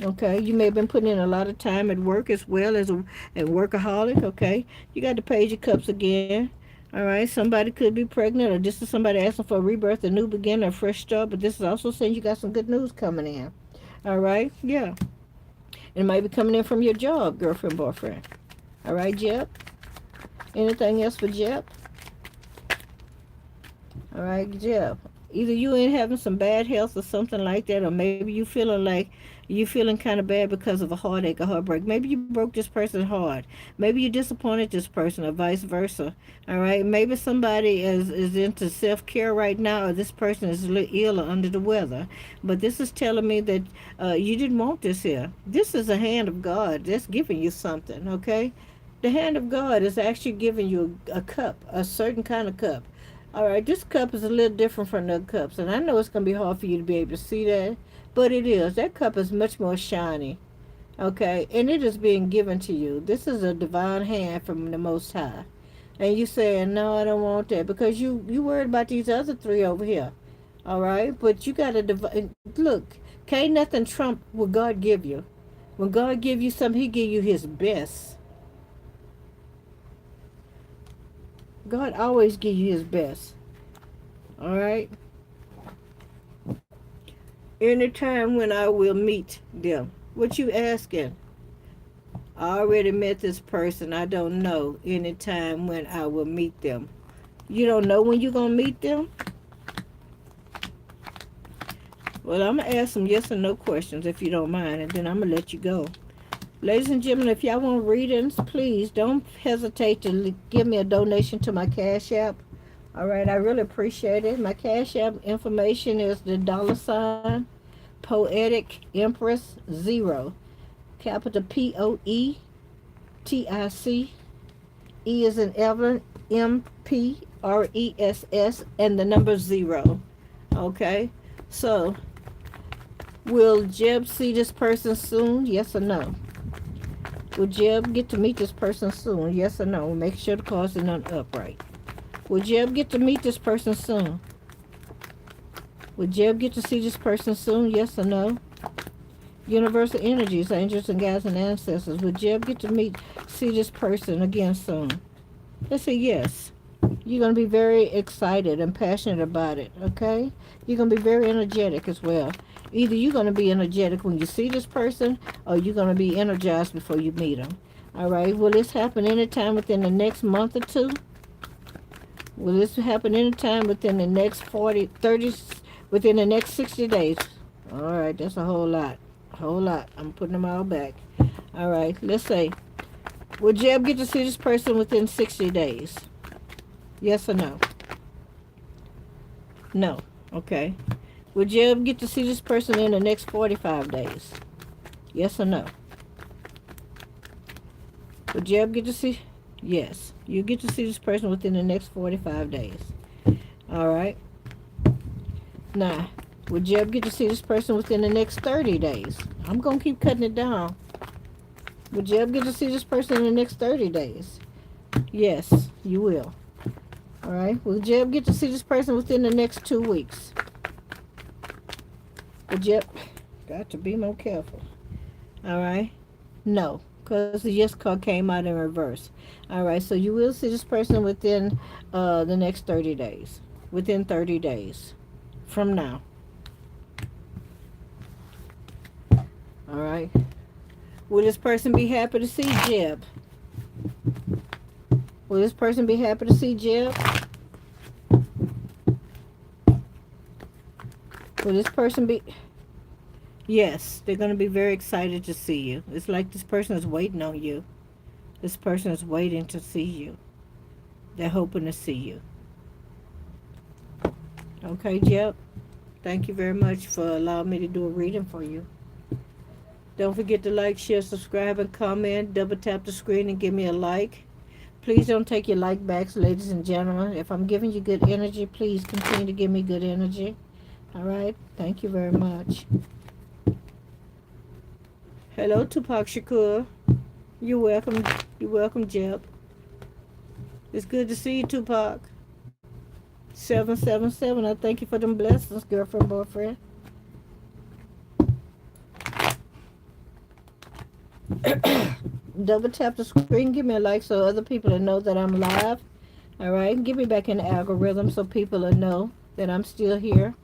Okay, you may have been putting in a lot of time at work as well as a workaholic. Okay, you got the Page of Cups again. All All right, somebody could be pregnant, or this is somebody asking for a rebirth, a new beginning, a fresh start. But this is also saying you got some good news coming in. All right, yeah, and it might be coming in from your job, girlfriend, boyfriend. All right, Jeb. Anything else for Jeb? All right, Jeb. Either you ain't having some bad health or something like that, or maybe you feeling kind of bad because of a heartache or heartbreak. Maybe you broke this person's heart. Maybe you disappointed this person, or vice versa. All right. Maybe somebody is into self care right now, or this person is a little ill or under the weather. But this is telling me that you didn't want this here. This is a hand of God that's giving you something. Okay. The hand of God is actually giving you a cup, a certain kind of cup. All right, this cup is a little different from the cups, and I know it's going to be hard for you to be able to see that, but it is. That cup is much more shiny, okay, and it is being given to you. This is a divine hand from the Most High, and you saying, no, I don't want that, because you worried about these other three over here, all right, but you got to look, can't nothing trump what God give you. When God give you something, he give you his best. God always give you his best. All right. Anytime when I will meet them. What you asking? I already met this person. I don't know anytime when I will meet them. You don't know when you're going to meet them? Well, I'm going to ask some yes or no questions if you don't mind, and then I'm going to let you go. Ladies and gentlemen, if y'all want readings, please don't hesitate to give me a donation to my Cash App. All right, I really appreciate it. My Cash App information is the $ Poetic Empress 0. Capital POETIC. E is in Evelyn, MPRESS, and the number 0. Okay, so will Jeb see this person soon? Yes or no? Will Jeb get to meet this person soon? Yes or no? Make sure the cards are not upright. Will Jeb get to meet this person soon? Will Jeb get to see this person soon? Yes or no? Universal energies, angels and guides and ancestors. Will Jeb get to see this person again soon? Let's say yes. You're going to be very excited and passionate about it, okay? You're going to be very energetic as well. Either you're going to be energetic when you see this person, or you're going to be energized before you meet them. All right? Will this happen anytime within the next month or two? Will this happen anytime within the next 40, 30, within the next 60 days? All right, that's a whole lot. A whole lot. I'm putting them all back. All right, let's say, will Jeb get to see this person within 60 days? Yes or no? No. Okay. Will Jeb get to see this person in the next 45 days? Yes or no? Will Jeb get to see? Yes. You get to see this person within the next 45 days. All right. Now, will Jeb get to see this person within the next 30 days? I'm going to keep cutting it down. Will Jeb get to see this person in the next 30 days? Yes, you will. All right. Will Jeb get to see this person within the next 2 weeks? Will Jeb... Got to be more careful. All right. No, because the yes card came out in reverse. All right. So you will see this person within the next 30 days. Within 30 days from now. All right. Will this person be happy to see Jeb? Will this person be happy to see Jeb? Will this person be... Yes, they're going to be very excited to see you. It's like this person is waiting on you. This person is waiting to see you. They're hoping to see you. Okay, Jeb. Thank you very much for allowing me to do a reading for you. Don't forget to like, share, subscribe, and comment. Double tap the screen and give me a like. Please don't take your like backs, ladies and gentlemen. If I'm giving you good energy, please continue to give me good energy. All right? Thank you very much. Hello, Tupac Shakur. You're welcome. You're welcome, Jeb. It's good to see you, Tupac. 777. I thank you for them blessings, girlfriend, boyfriend. Double tap the screen, give me a like so other people know that I'm live. All right, get me back in the algorithm so people will know that I'm still here.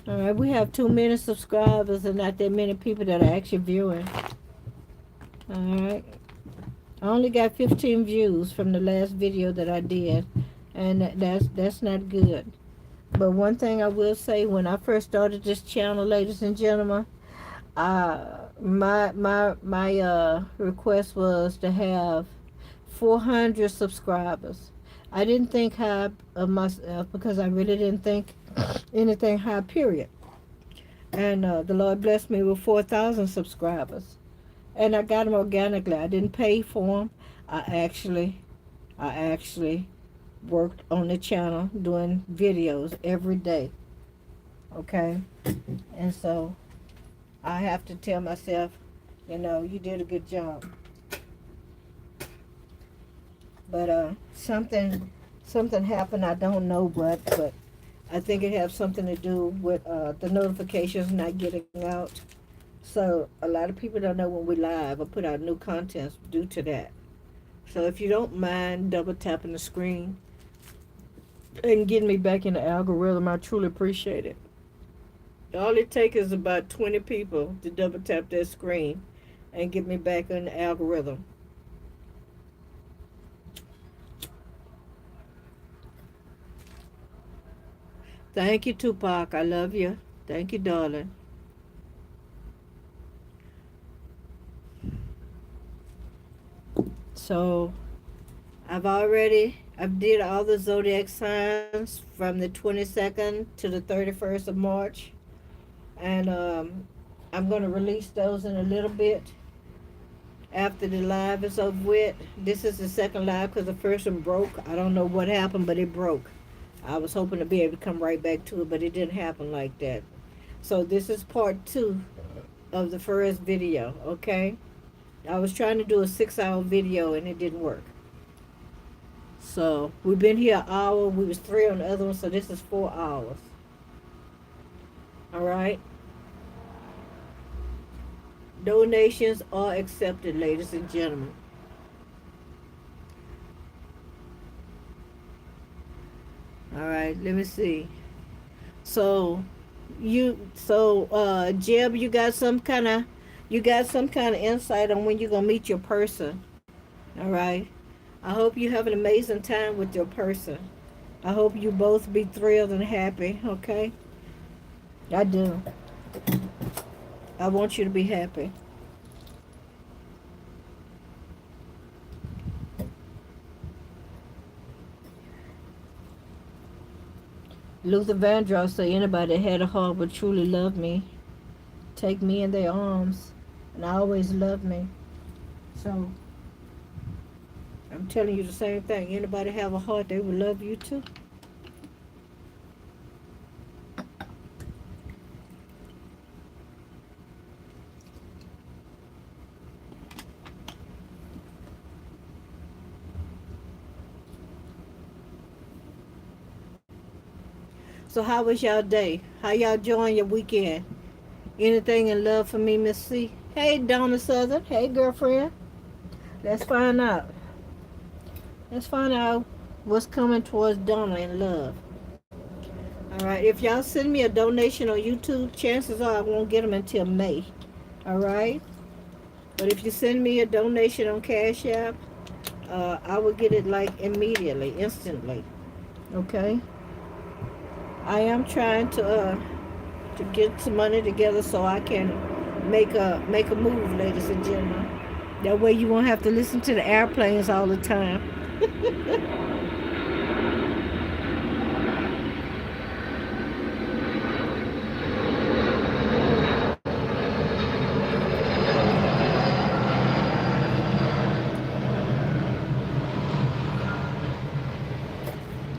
All right, we have 2 million subscribers and not that many people that are actually viewing. All right, I only got 15 views from the last video that I did, and that's not good. But one thing I will say, when I first started this channel, ladies and gentlemen, my request was to have 400 subscribers. I didn't think high of myself because I really didn't think anything high. Period. And the Lord blessed me with 4,000 subscribers, and I got them organically. I didn't pay for them. I actually, I actually worked on the channel doing videos every day. Okay, and so I have to tell myself, you did a good job. But something happened. I don't know what, but I think it has something to do with the notifications not getting out. So a lot of people don't know when we live or put out new contents due to that. So if you don't mind double tapping the screen and getting me back in the algorithm, I truly appreciate it. All it takes is about 20 people to double tap that screen and get me back in the algorithm. Thank you, Tupac. I love you. Thank you, darling. So I did all the zodiac signs from the 22nd to the 31st of March. And I'm going to release those in a little bit after the live is over with. This is the second live because the first one broke. I don't know what happened, but it broke. I was hoping to be able to come right back to it, but it didn't happen like that. So this is part 2 of the first video, okay? I was trying to do a 6-hour video and it didn't work. So we've been here an hour. We was 3 on the other one, so this is 4 hours. All right. Donations are accepted, ladies and gentlemen. All right, let me see. So Jeb, you got some kind of insight on when you're gonna meet your person. All right. I hope you have an amazing time with your person. I hope you both be thrilled and happy, okay? I do. I want you to be happy. Luther Vandross say anybody that had a heart would truly love me, take me in their arms, and always love me. So I'm telling you the same thing. Anybody have a heart, they would love you too. So how was y'all day? How y'all enjoying your weekend? Anything in love for me, Miss C? Hey, Donna Southern. Hey, girlfriend. Let's find out. Let's find out what's coming towards Donna in love. All right. If y'all send me a donation on YouTube, chances are I won't get them until May. All right. But if you send me a donation on Cash App, I will get it like immediately, instantly. Okay. I am trying to get some money together so I can make a move, ladies and gentlemen. That way you won't have to listen to the airplanes all the time.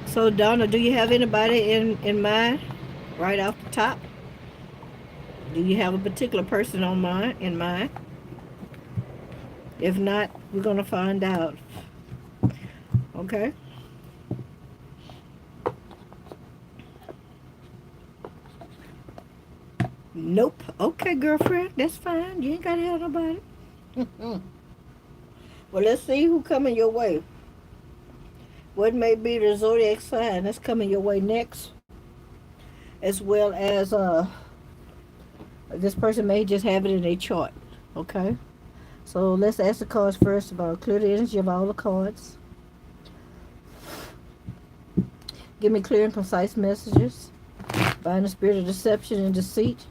So Donna, do you have anybody in mind right off the top? Do you have a particular person in mind? If not, we're gonna find out. Okay. Nope. Okay, girlfriend, that's fine. You ain't gotta have nobody. Well, let's see who coming your way. what may be the zodiac sign that's coming your way next, as well as this person may just have it in a chart. Okay, so let's ask the cards first of all. Clear the energy of all the cards. Give me clear and concise messages. Bind the spirit of deception and deceit.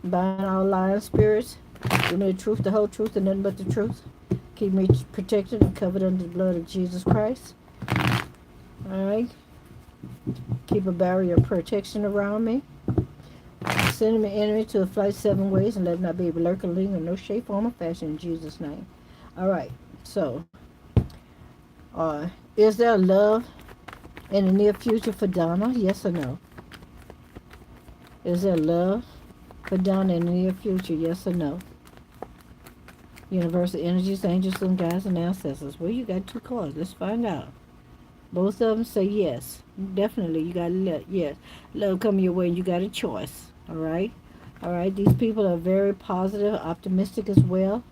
Bind all lying spirits. Give me the truth, the whole truth, and nothing but the truth. Keep me protected and covered under the blood of Jesus Christ. Alright. Keep a barrier of protection around me. Send me enemy to a flight 7 ways and let it not be able to lurk or linger in no shape, form, or fashion in Jesus' name. Alright. So, is there love in the near future for Donna? Yes or no? Is there love for Donna in the near future? Yes or no? Universal energies, angels, and guides, and ancestors. Well, you got 2 cards. Let's find out. Both of them say yes. Definitely, you got yes. Love coming your way, and you got a choice. All right? All right, these people are very positive, optimistic as well,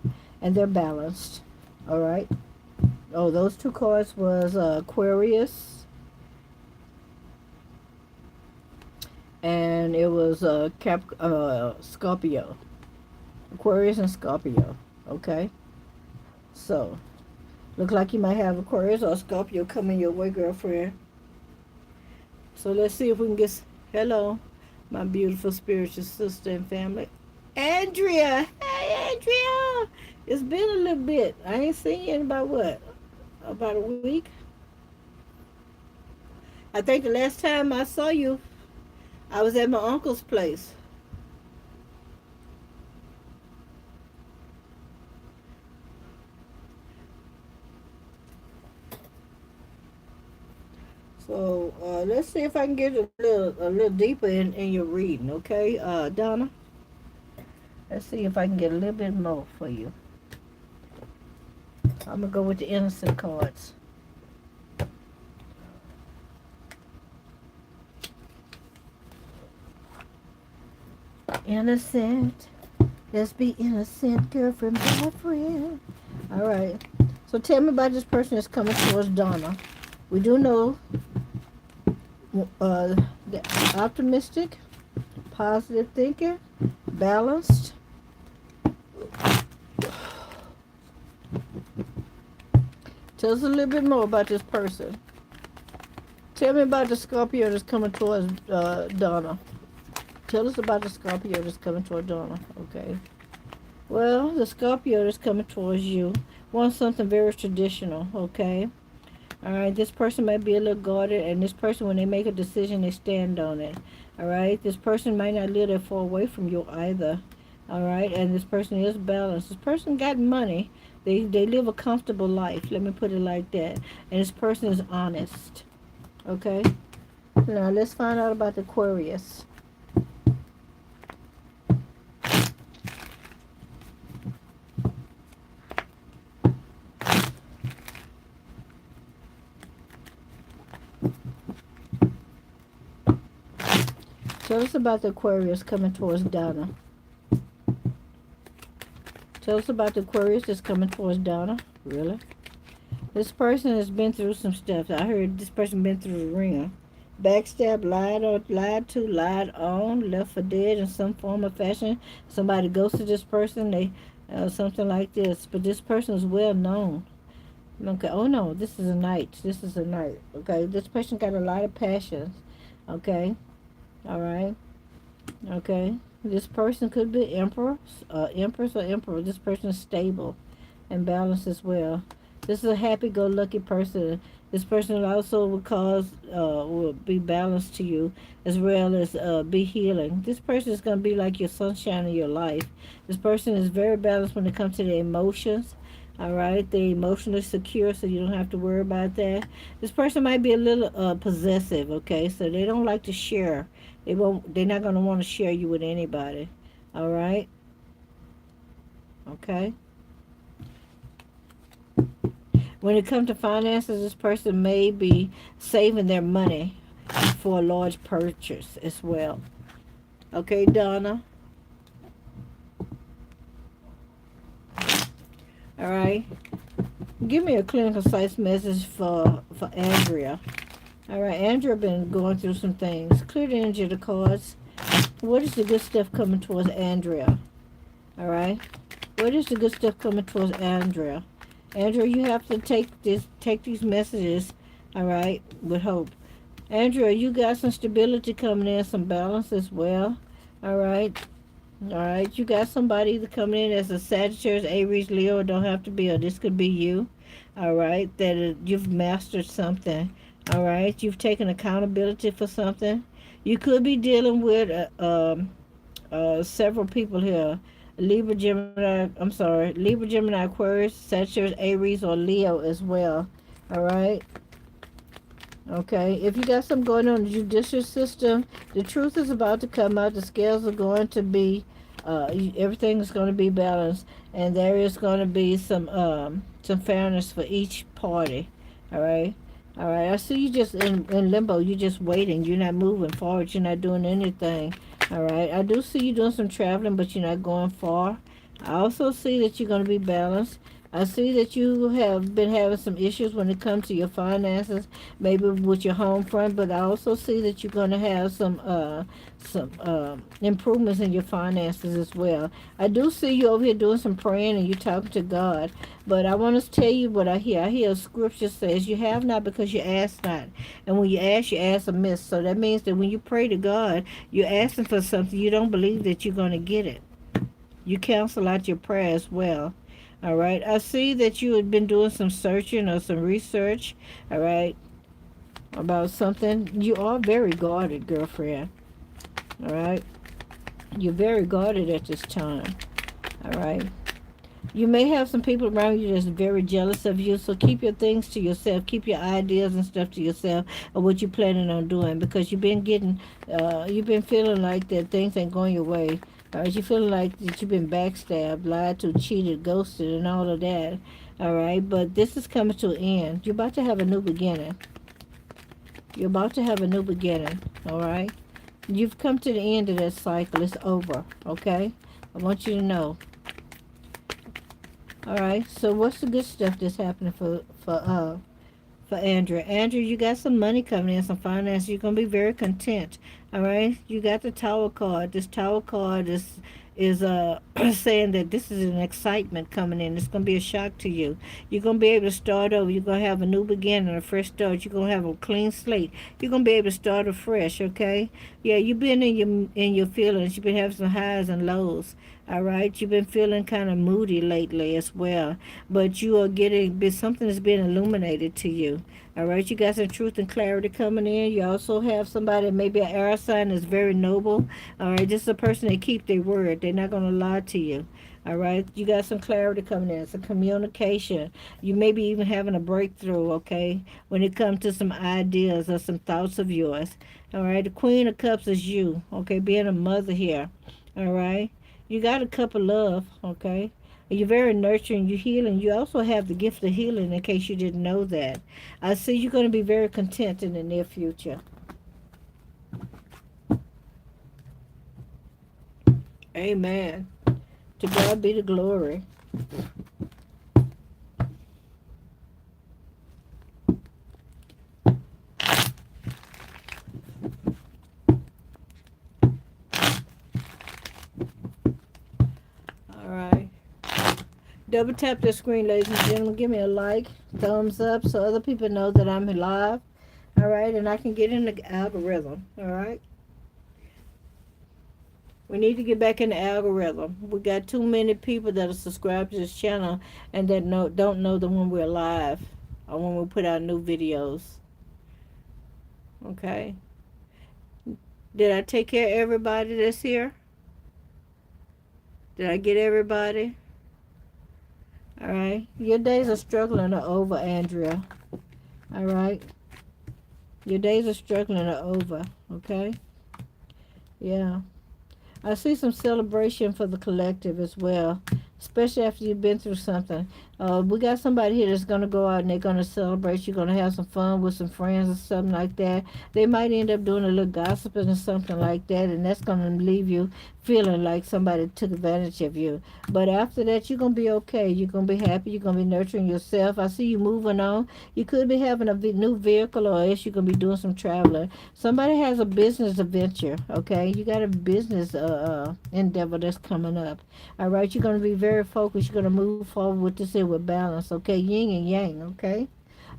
and they're balanced. All right? Oh, those 2 cards was Aquarius, and it was Scorpio. Aquarius and Scorpio. Okay? So, look like you might have Aquarius or Scorpio coming your way, girlfriend. So let's see if we can get... Hello, my beautiful spiritual sister and family. Andrea! Hey, Andrea! It's been a little bit. I ain't seen you in about what? About a week? I think the last time I saw you, I was at my uncle's place. So let's see if I can get a little deeper in your reading, okay, Donna? Let's see if I can get a little bit more for you. I'm gonna go with the innocent cards. Innocent. Let's be innocent, girlfriend, boyfriend. All right. So tell me about this person that's coming towards Donna. We do know optimistic, positive thinker, balanced. Tell us a little bit more about this person. Tell me about the Scorpio that's coming towards Donna. Tell us about the Scorpio that's coming towards Donna. Okay. Well, the Scorpio that's coming towards you wants something very traditional. Okay. All right, this person might be a little guarded, and this person, when they make a decision, they stand on it. All right, this person might not live that far away from you either. All right, and this person is balanced. This person got money. They live a comfortable life. Let me put it like that. And this person is honest. Okay. Now let's find out about the Aquarius. Tell us about the Aquarius coming towards Donna. Tell us about the Aquarius that's coming towards Donna. Really? This person has been through some stuff. I heard this person been through the ringer. Backstabbed, lied to, lied on, left for dead in some form or fashion. Somebody ghosted this person. They something like this. But this person is well known. Okay. Oh no, this is a knight. This is a knight. Okay. This person got a lot of passions. Okay. All right. Okay. This person could be empress or emperor. This person is stable and balanced as well. This is a happy-go-lucky person. This person also will be balanced to you, as well as be healing. This person is going to be like your sunshine in your life. This person is very balanced when it comes to their emotions. All right, they're emotionally secure, so you don't have to worry about that. This person might be a little possessive. Okay, so they don't like to share. They're not going to want to share you with anybody. All right. Okay. When it comes to finances, this person may be saving their money for a large purchase as well. Okay, Donna. All right. Give me a clear and concise message for Andrea. All right, Andrea been going through some things. Clear the energy of the cards. What is the good stuff coming towards Andrea? All right. What is the good stuff coming towards Andrea? Andrea, you have to take these messages, all right, with hope. Andrea, you got some stability coming in, some balance as well. All right. All right. You got somebody either coming in as a Sagittarius, Aries, Leo. It don't have to be, or this could be you. All right. That you've mastered something. All right. You've taken accountability for something. You could be dealing with several people here. Libra, Gemini, Aquarius, Sagittarius, Aries, or Leo as well. All right. Okay, if you got something going on in the judicial system, the truth is about to come out. The scales are going to be, everything is going to be balanced, and there is going to be some fairness for each party. All right, all right. I see you just in limbo. You're just waiting. You're not moving forward. You're not doing anything. All right. I do see you doing some traveling, but you're not going far. I also see that you're going to be balanced. I see that you have been having some issues when it comes to your finances, maybe with your home front, but I also see that you're going to have some improvements in your finances as well. I do see you over here doing some praying and you talking to God, but I want to tell you what I hear. I hear a scripture says, "You have not because you ask not," and when you ask amiss. So that means that when you pray to God, you're asking for something you don't believe that you're going to get it. You cancel out your prayer as well. All right. I see that you had been doing some searching or some research. All right. About something. You are very guarded, girlfriend. All right. You're very guarded at this time. All right. You may have some people around you that's very jealous of you, so keep your things to yourself. Keep your ideas and stuff to yourself of what you're planning on doing, because you've been feeling like that things ain't going your way. All right, you feeling like that you've been backstabbed, lied to, cheated, ghosted, and all of that. All right, but this is coming to an end. You're about to have a new beginning. You're about to have a new beginning. All right, you've come to the end of that cycle. It's over. Okay, I want you to know. All right. So what's the good stuff that's happening for Andrea? Andrea, you got some money coming in, some finance. You're gonna be very content. All right. You got the Tower card. This Tower card is saying that this is an excitement coming in. It's gonna be a shock to you. You're gonna be able to start over. You're gonna have a new beginning, a fresh start. You're gonna have a clean slate. You're gonna be able to start afresh. Okay. Yeah. You've been in your feelings. You've been having some highs and lows. All right, you've been feeling kind of moody lately as well, but you are getting something is being illuminated to you. All right, you got some truth and clarity coming in. You also have somebody, maybe an air sign, that's very noble. All right, this is a person that keep their word. They're not gonna lie to you. All right, you got some clarity coming in, some communication. You may be even having a breakthrough. Okay, when it comes to some ideas or some thoughts of yours. All right, the Queen of Cups is you. Okay, being a mother here. All right. You got a cup of love, okay? You're very nurturing, you're healing. You also have the gift of healing, in case you didn't know that. I see you're going to be very content in the near future. Amen. To God be the glory. All right. Double tap the screen, ladies and gentlemen. Give me a like, thumbs up, so other people know that I'm live. All right, and I can get in the algorithm. All right. We need to get back in the algorithm. We got too many people that are subscribed to this channel and that don't know that when we're live or when we put out new videos. Okay. Did I take care of everybody that's here? Did I get everybody? All right. Your days of struggling are over, Andrea. All right. Your days of struggling are over. Okay. Yeah. I see some celebration for the collective as well, especially after you've been through something. We got somebody here that's going to go out and they're going to celebrate. You're going to have some fun with some friends or something like that. They might end up doing a little gossiping or something like that, and that's going to leave you feeling like somebody took advantage of you. But after that, you're going to be okay. You're going to be happy. You're going to be nurturing yourself. I see you moving on. You could be having a new vehicle, or else you're going to be doing some traveling. Somebody has a business adventure, okay? You got a business endeavor that's coming up. All right, you're going to be very focused. You're going to move forward with this here with balance, okay? Yin and yang, okay?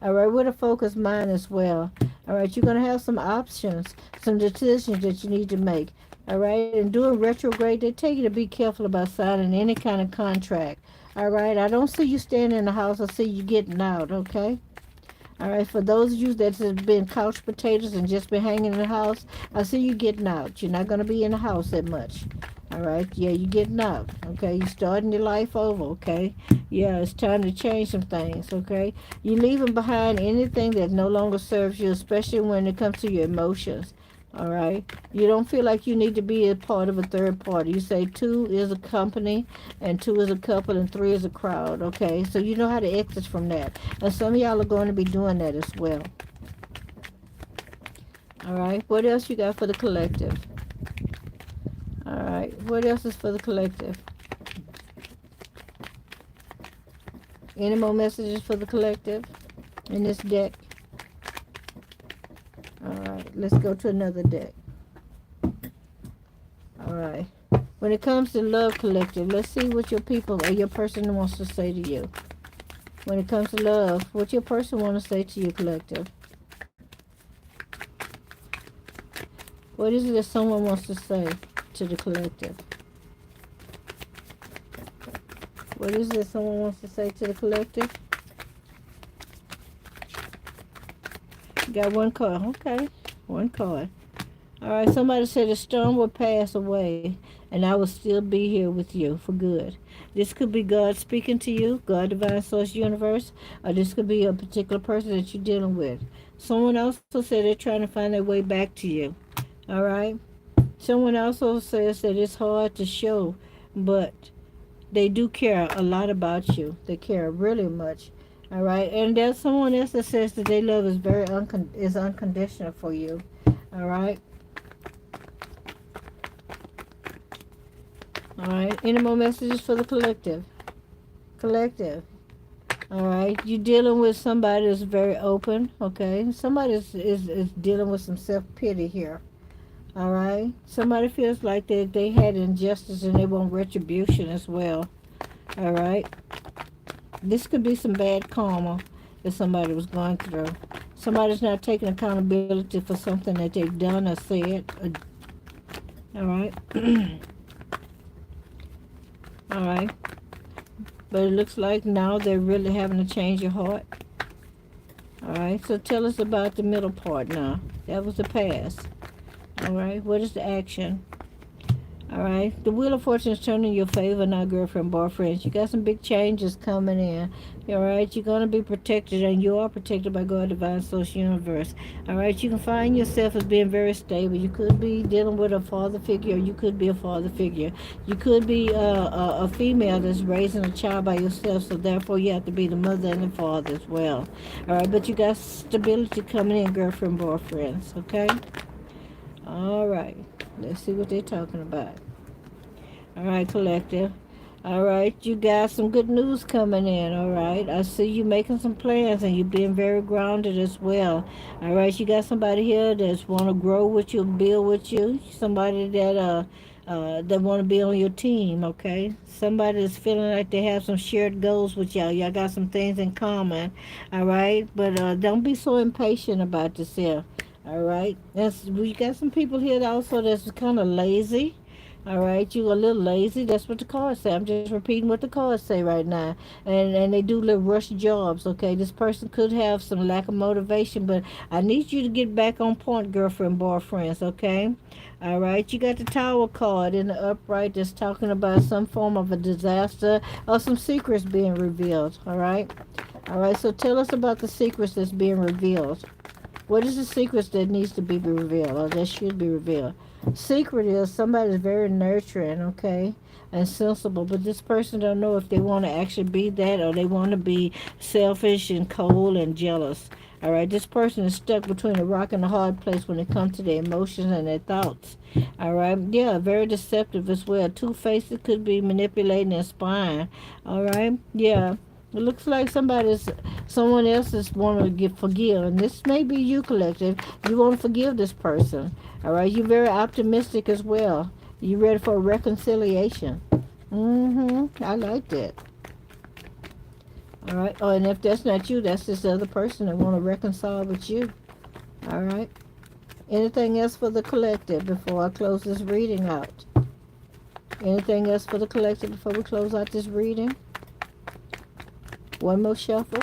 All right, with a focused mind as well. All right, you're going to have some options, some decisions that you need to make. All right, and doing retrograde, they tell you to be careful about signing any kind of contract. All right, I don't see you staying in the house. I see you getting out, okay? All right, for those of you that have been couch potatoes and just been hanging in the house, I see you getting out. You're not going to be in the house that much. All right, yeah, you're getting out. Okay, you're starting your life over. Okay, yeah, it's time to change some things. Okay, you're leaving behind anything that no longer serves you, especially when it comes to your emotions. All right, you don't feel like you need to be a part of a third party. You say two is a company, and two is a couple, and three is a crowd. Okay, so you know how to exit from that. And some of y'all are going to be doing that as well. All right, what else you got for the collective? All right, what else is for the collective? Any more messages for the collective in this deck? All right, let's go to another deck. All right. When it comes to love collective, let's see what your people or your person wants to say to you. When it comes to love, what your person want to say to you, collective? What is it that someone wants to say to the collective? What is it someone wants to say to the collective? Got one card. Okay, one card. All right, somebody said the storm will pass away and I will still be here with you for good. This could be God speaking to you, God, divine source, universe, or this could be a particular person that you're dealing with. Someone also said they're trying to find their way back to you. All right. Someone also says that it's hard to show, but they do care a lot about you. They care really much. All right. And there's someone else that says that their love is is unconditional for you. All right. All right. Any more messages for the collective? Collective. All right. You're dealing with somebody that's very open. Okay. Somebody is dealing with some self-pity here. All right. Somebody feels like they had injustice and they want retribution as well. All right. This could be some bad karma that somebody was going through. Somebody's not taking accountability for something that they've done or said. All right. All right. But it looks like now they're really having to change your heart. All right. So tell us about the middle part now. That was the past. All right. What is the action? All right. The Wheel of Fortune is turning in your favor now, girlfriend, boyfriends. You got some big changes coming in. All right. You're going to be protected, and you are protected by God, divine source, universe. All right. You can find yourself as being very stable. You could be dealing with a father figure, or you could be a father figure. You could be a female that's raising a child by yourself, so therefore you have to be the mother and the father as well. All right. But you got stability coming in, girlfriend, boyfriends. Okay. All right. Let's see what they're talking about. All right, collective. All right, you got some good news coming in. All right, I see you making some plans and you being very grounded as well. All right, you got somebody here that's want to grow with you, build with you. Somebody that want to be on your team. Okay, somebody that's feeling like they have some shared goals with y'all. Y'all got some things in common. All right, but don't be so impatient about this here. All right, we got some people here also that's kind of lazy. All right, you a little lazy. That's what the cards say. I'm just repeating what the cards say right now. And they do little rush jobs. Okay, this person could have some lack of motivation, but I need you to get back on point, girlfriend, boyfriends. Okay. All right, you got the Tower card in the upright that's talking about some form of a disaster or some secrets being revealed. All right. All right. So tell us about the secrets that's being revealed. What is the secrets that needs to be revealed or that should be revealed? Secret is somebody's very nurturing, okay? and sensible, but this person don't know if they want to actually be that or they want to be selfish and cold and jealous. All right, this person is stuck between a rock and a hard place when it comes to their emotions and their thoughts. All right, yeah, very deceptive as well. Two-faced, it could be manipulating and spying. All right, yeah. It looks like someone else is want to get forgive, and this may be you, collective. You want to forgive this person. All right, you're very optimistic as well. You ready for reconciliation? I like that. All right. Oh, and if that's not you, that's this other person that want to reconcile with you. All right. Anything else for the collective before I close this reading out? Anything else for the collective before we close out this reading? One more shuffle.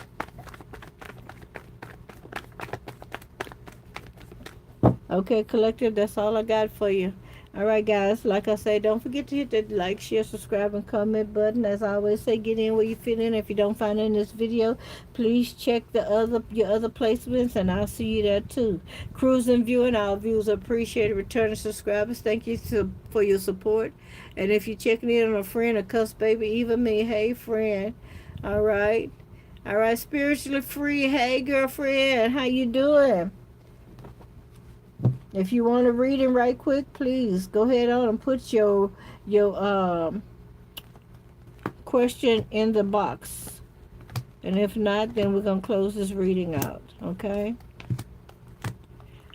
Okay, collective, that's all I got for you. All right, guys, like I say, don't forget to hit that like, share, subscribe, and comment button. As I always say, get in where you fit in. If you don't find it in this video, please check your other placements, and I'll see you there too. Cruising viewing, our views are appreciated. Returning subscribers, thank you for your support. And if you're checking in on a friend, a cuss baby, even me, hey friend. All right, all right, spiritually free. Hey girlfriend, how you doing? If you want to read it right quick, please go ahead on and put your question in the box. And if not, then we're going to close this reading out, okay?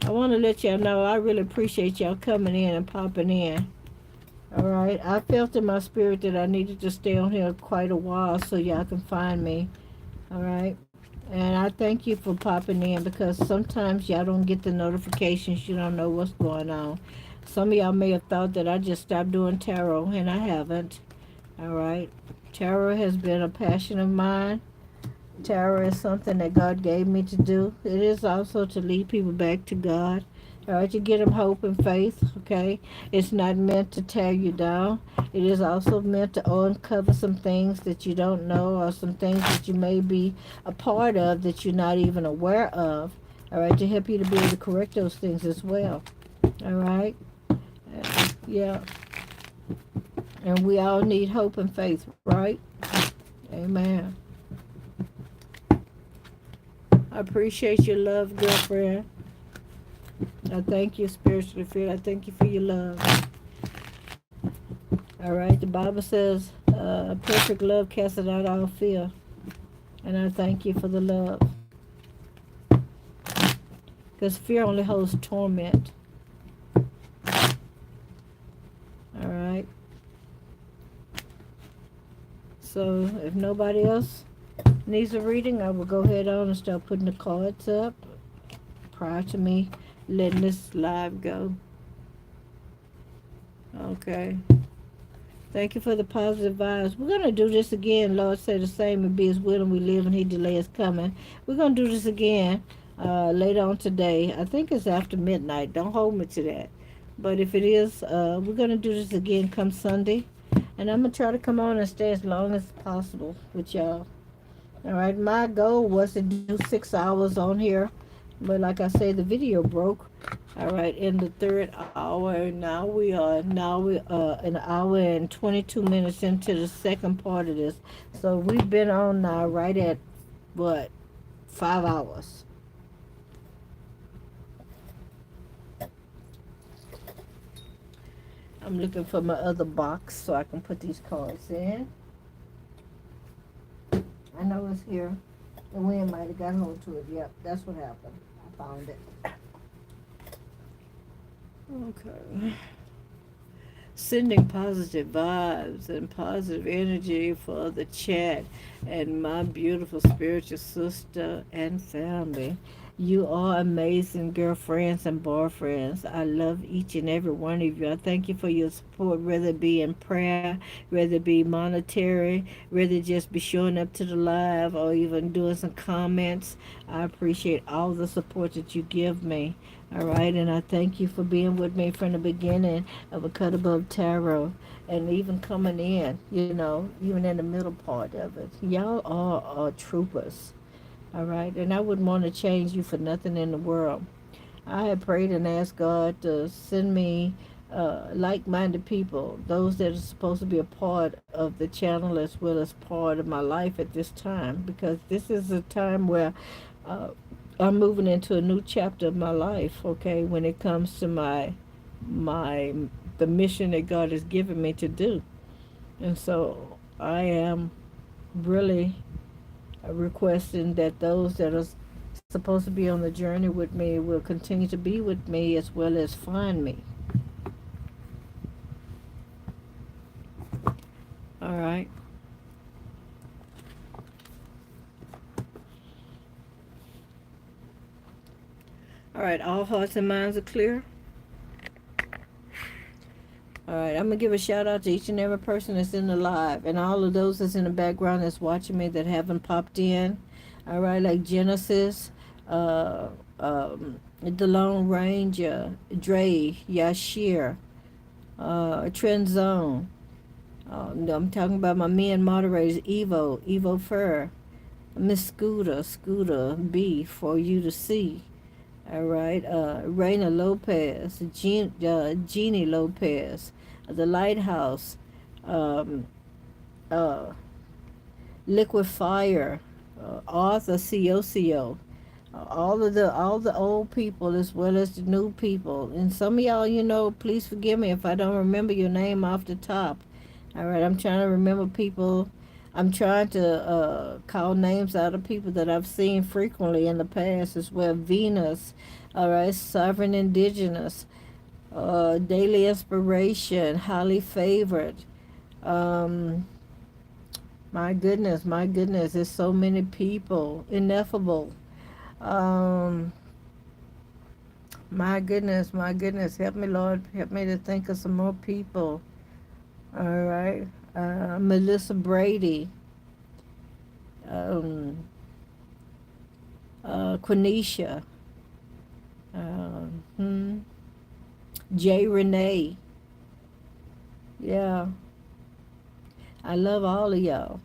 I want to let y'all know I really appreciate y'all coming in and popping in. All right, I felt in my spirit that I needed to stay on here quite a while so y'all can find me. All right. And I thank you for popping in, because sometimes y'all don't get the notifications. You don't know what's going on. Some of y'all may have thought that I just stopped doing tarot, and I haven't. All right. Tarot has been a passion of mine. Tarot is something that God gave me to do. It is also to lead people back to God. All right, to give them hope and faith, okay? It's not meant to tear you down. It is also meant to uncover some things that you don't know, or some things that you may be a part of that you're not even aware of. All right, to help you to be able to correct those things as well. All right? Yeah. And we all need hope and faith, right? Amen. I appreciate your love, girlfriend. I thank you, spiritually free. I thank you for your love. All right, the Bible says, perfect love casts out all fear. And I thank you for the love. Because fear only holds torment. All right. So if nobody else needs a reading, I will go ahead on and start putting the cards up prior to me letting this live go. Okay. Thank you for the positive vibes. We're going to do this again. Lord say the same and be his will, and we live and he delay is coming. We're going to do this again later on today. I think it's after midnight. Don't hold me to that. But if it is, we're going to do this again come Sunday. And I'm going to try to come on and stay as long as possible with y'all. All right. My goal was to do 6 hours on here. But like I say, the video broke. All right, in the third hour, and now we are an hour and 22 minutes into the second part of this. So we've been on now right at what, 5 hours. I'm looking for my other box so I can put these cards in. I know it's here. The wind might have got hold to it. Yep, that's what happened. I found it. Okay. Sending positive vibes and positive energy for the chat and my beautiful spiritual sister and family. You are amazing girlfriends and boyfriends. I love each and every one of you. I thank you for your support, whether it be in prayer, whether it be monetary, whether it just be showing up to the live or even doing some comments. I appreciate all the support that you give me. All right, and I thank you for being with me from the beginning of A Cut Above Tarot, and even coming in, even in the middle part of it. Y'all are troopers. All right, and I wouldn't want to change you for nothing in the world. I had prayed and asked God to send me like-minded people, those that are supposed to be a part of the channel as well as part of my life at this time, because this is a time where uh, I'm moving into a new chapter of my life. Okay, when it comes to my the mission that God has given me to do, and so I am really requesting that those that are supposed to be on the journey with me will continue to be with me as well as find me. All right. All right. All hearts and minds are clear. All right. I'm gonna give a shout out to each and every person that's in the live, and all of those that's in the background that's watching me that haven't popped in. All right, like Genesis, uh, the Lone Ranger, Dre, Yashir, Trend Zone. I'm talking about my men moderators, Evo Fur, Miss Scooter B for you to see. All right, Raina Lopez, Jeannie Lopez, the Lighthouse, um, uh, Liquid Fire, Arthur Coco, all the old people as well as the new people, and some of y'all, please forgive me if I don't remember your name off the top. All right, I'm trying to remember people. I'm trying to call names out of people that I've seen frequently in the past as well. Venus, all right, Sovereign Indigenous, Daily Inspiration, Highly Favored. Um, my goodness, there's so many people. Ineffable. Um, my goodness, help me, Lord, help me to think of some more people. All right, Melissa Brady, um, Quenisha, hmm, Jay Renee. Yeah, I love all of y'all.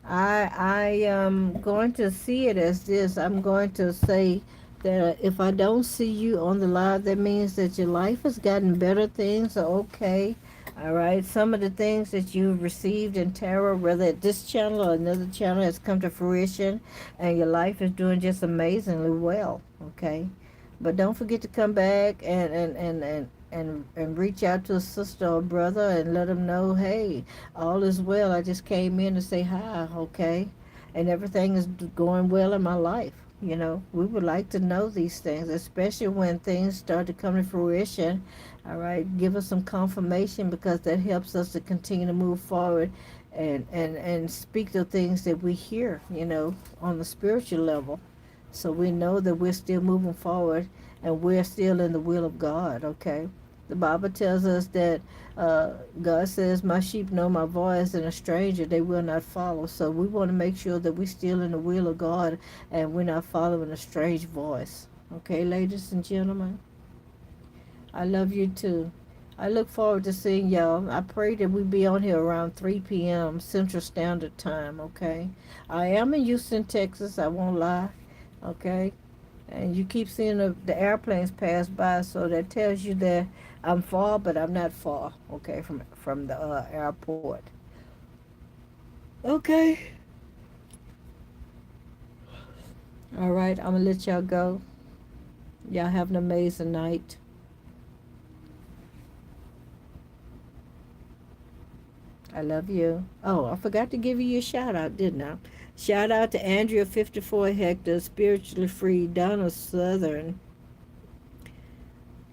I am going to see it as this. I'm going to say that if I don't see you on the live, that means that your life has gotten better. Things are okay. All right. Some of the things that you've received in tarot, whether at this channel or another channel, has come to fruition, and your life is doing just amazingly well. Okay. But don't forget to come back and reach out to a sister or brother and let them know, hey, all is well. I just came in to say hi, okay? And everything is going well in my life. We would like to know these things, especially when things start to come to fruition. All right, give us some confirmation because that helps us to continue to move forward and speak the things that we hear, on the spiritual level. So we know that we're still moving forward and we're still in the will of God, okay? The Bible tells us that God says, my sheep know my voice, and a stranger they will not follow. So we want to make sure that we're still in the will of God and we're not following a strange voice. Okay, ladies and gentlemen, I love you too. I look forward to seeing y'all. I pray that we be on here around 3 p.m. Central Standard Time, okay? I am in Houston, Texas. I won't lie, okay? And you keep seeing the airplanes pass by, so that tells you that I'm far, but I'm not far, okay, from the airport. Okay. All right, I'm gonna let y'all go. Y'all have an amazing night. I love you. Oh, I forgot to give you a shout out, didn't I? Shout out to Andrea 54 Hector, Spiritually Free, Donna Southern.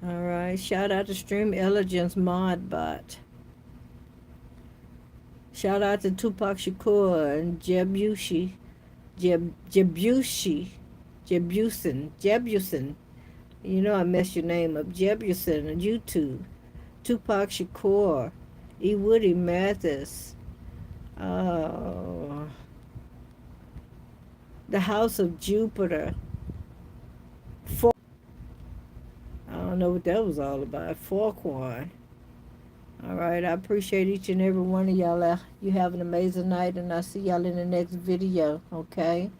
All right. Shout out to Stream Elegance Modbot. Shout out to Tupac Shakur and Jebusin. I messed your name up. Jebusin on YouTube. Tupac Shakur, E. Woody Mathis. Uh, the House of Jupiter. I don't know what that was all about. Forquan. All right, I appreciate each and every one of y'all. You have an amazing night, and I'll see y'all in the next video, okay?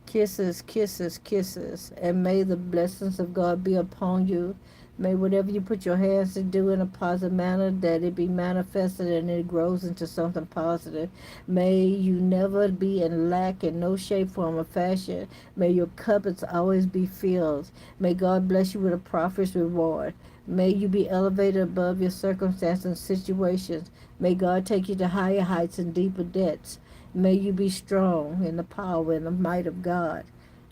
Kisses, kisses, kisses. And may the blessings of God be upon you. May whatever you put your hands to do in a positive manner, that it be manifested and it grows into something positive. May you never be in lack in no shape, form, or fashion. May your cupboards always be filled. May God bless you with a prophet's reward. May you be elevated above your circumstances and situations. May God take you to higher heights and deeper depths. May you be strong in the power and the might of God.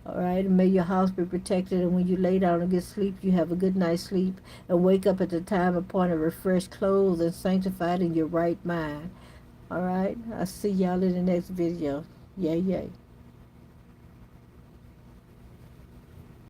All right, and may your house be protected, and when you lay down and get sleep, you have a good night's sleep, and wake up at the time appointed, refreshed, clothed, and sanctified in your right mind. All right, I'll see y'all in the next video. Yay, yay.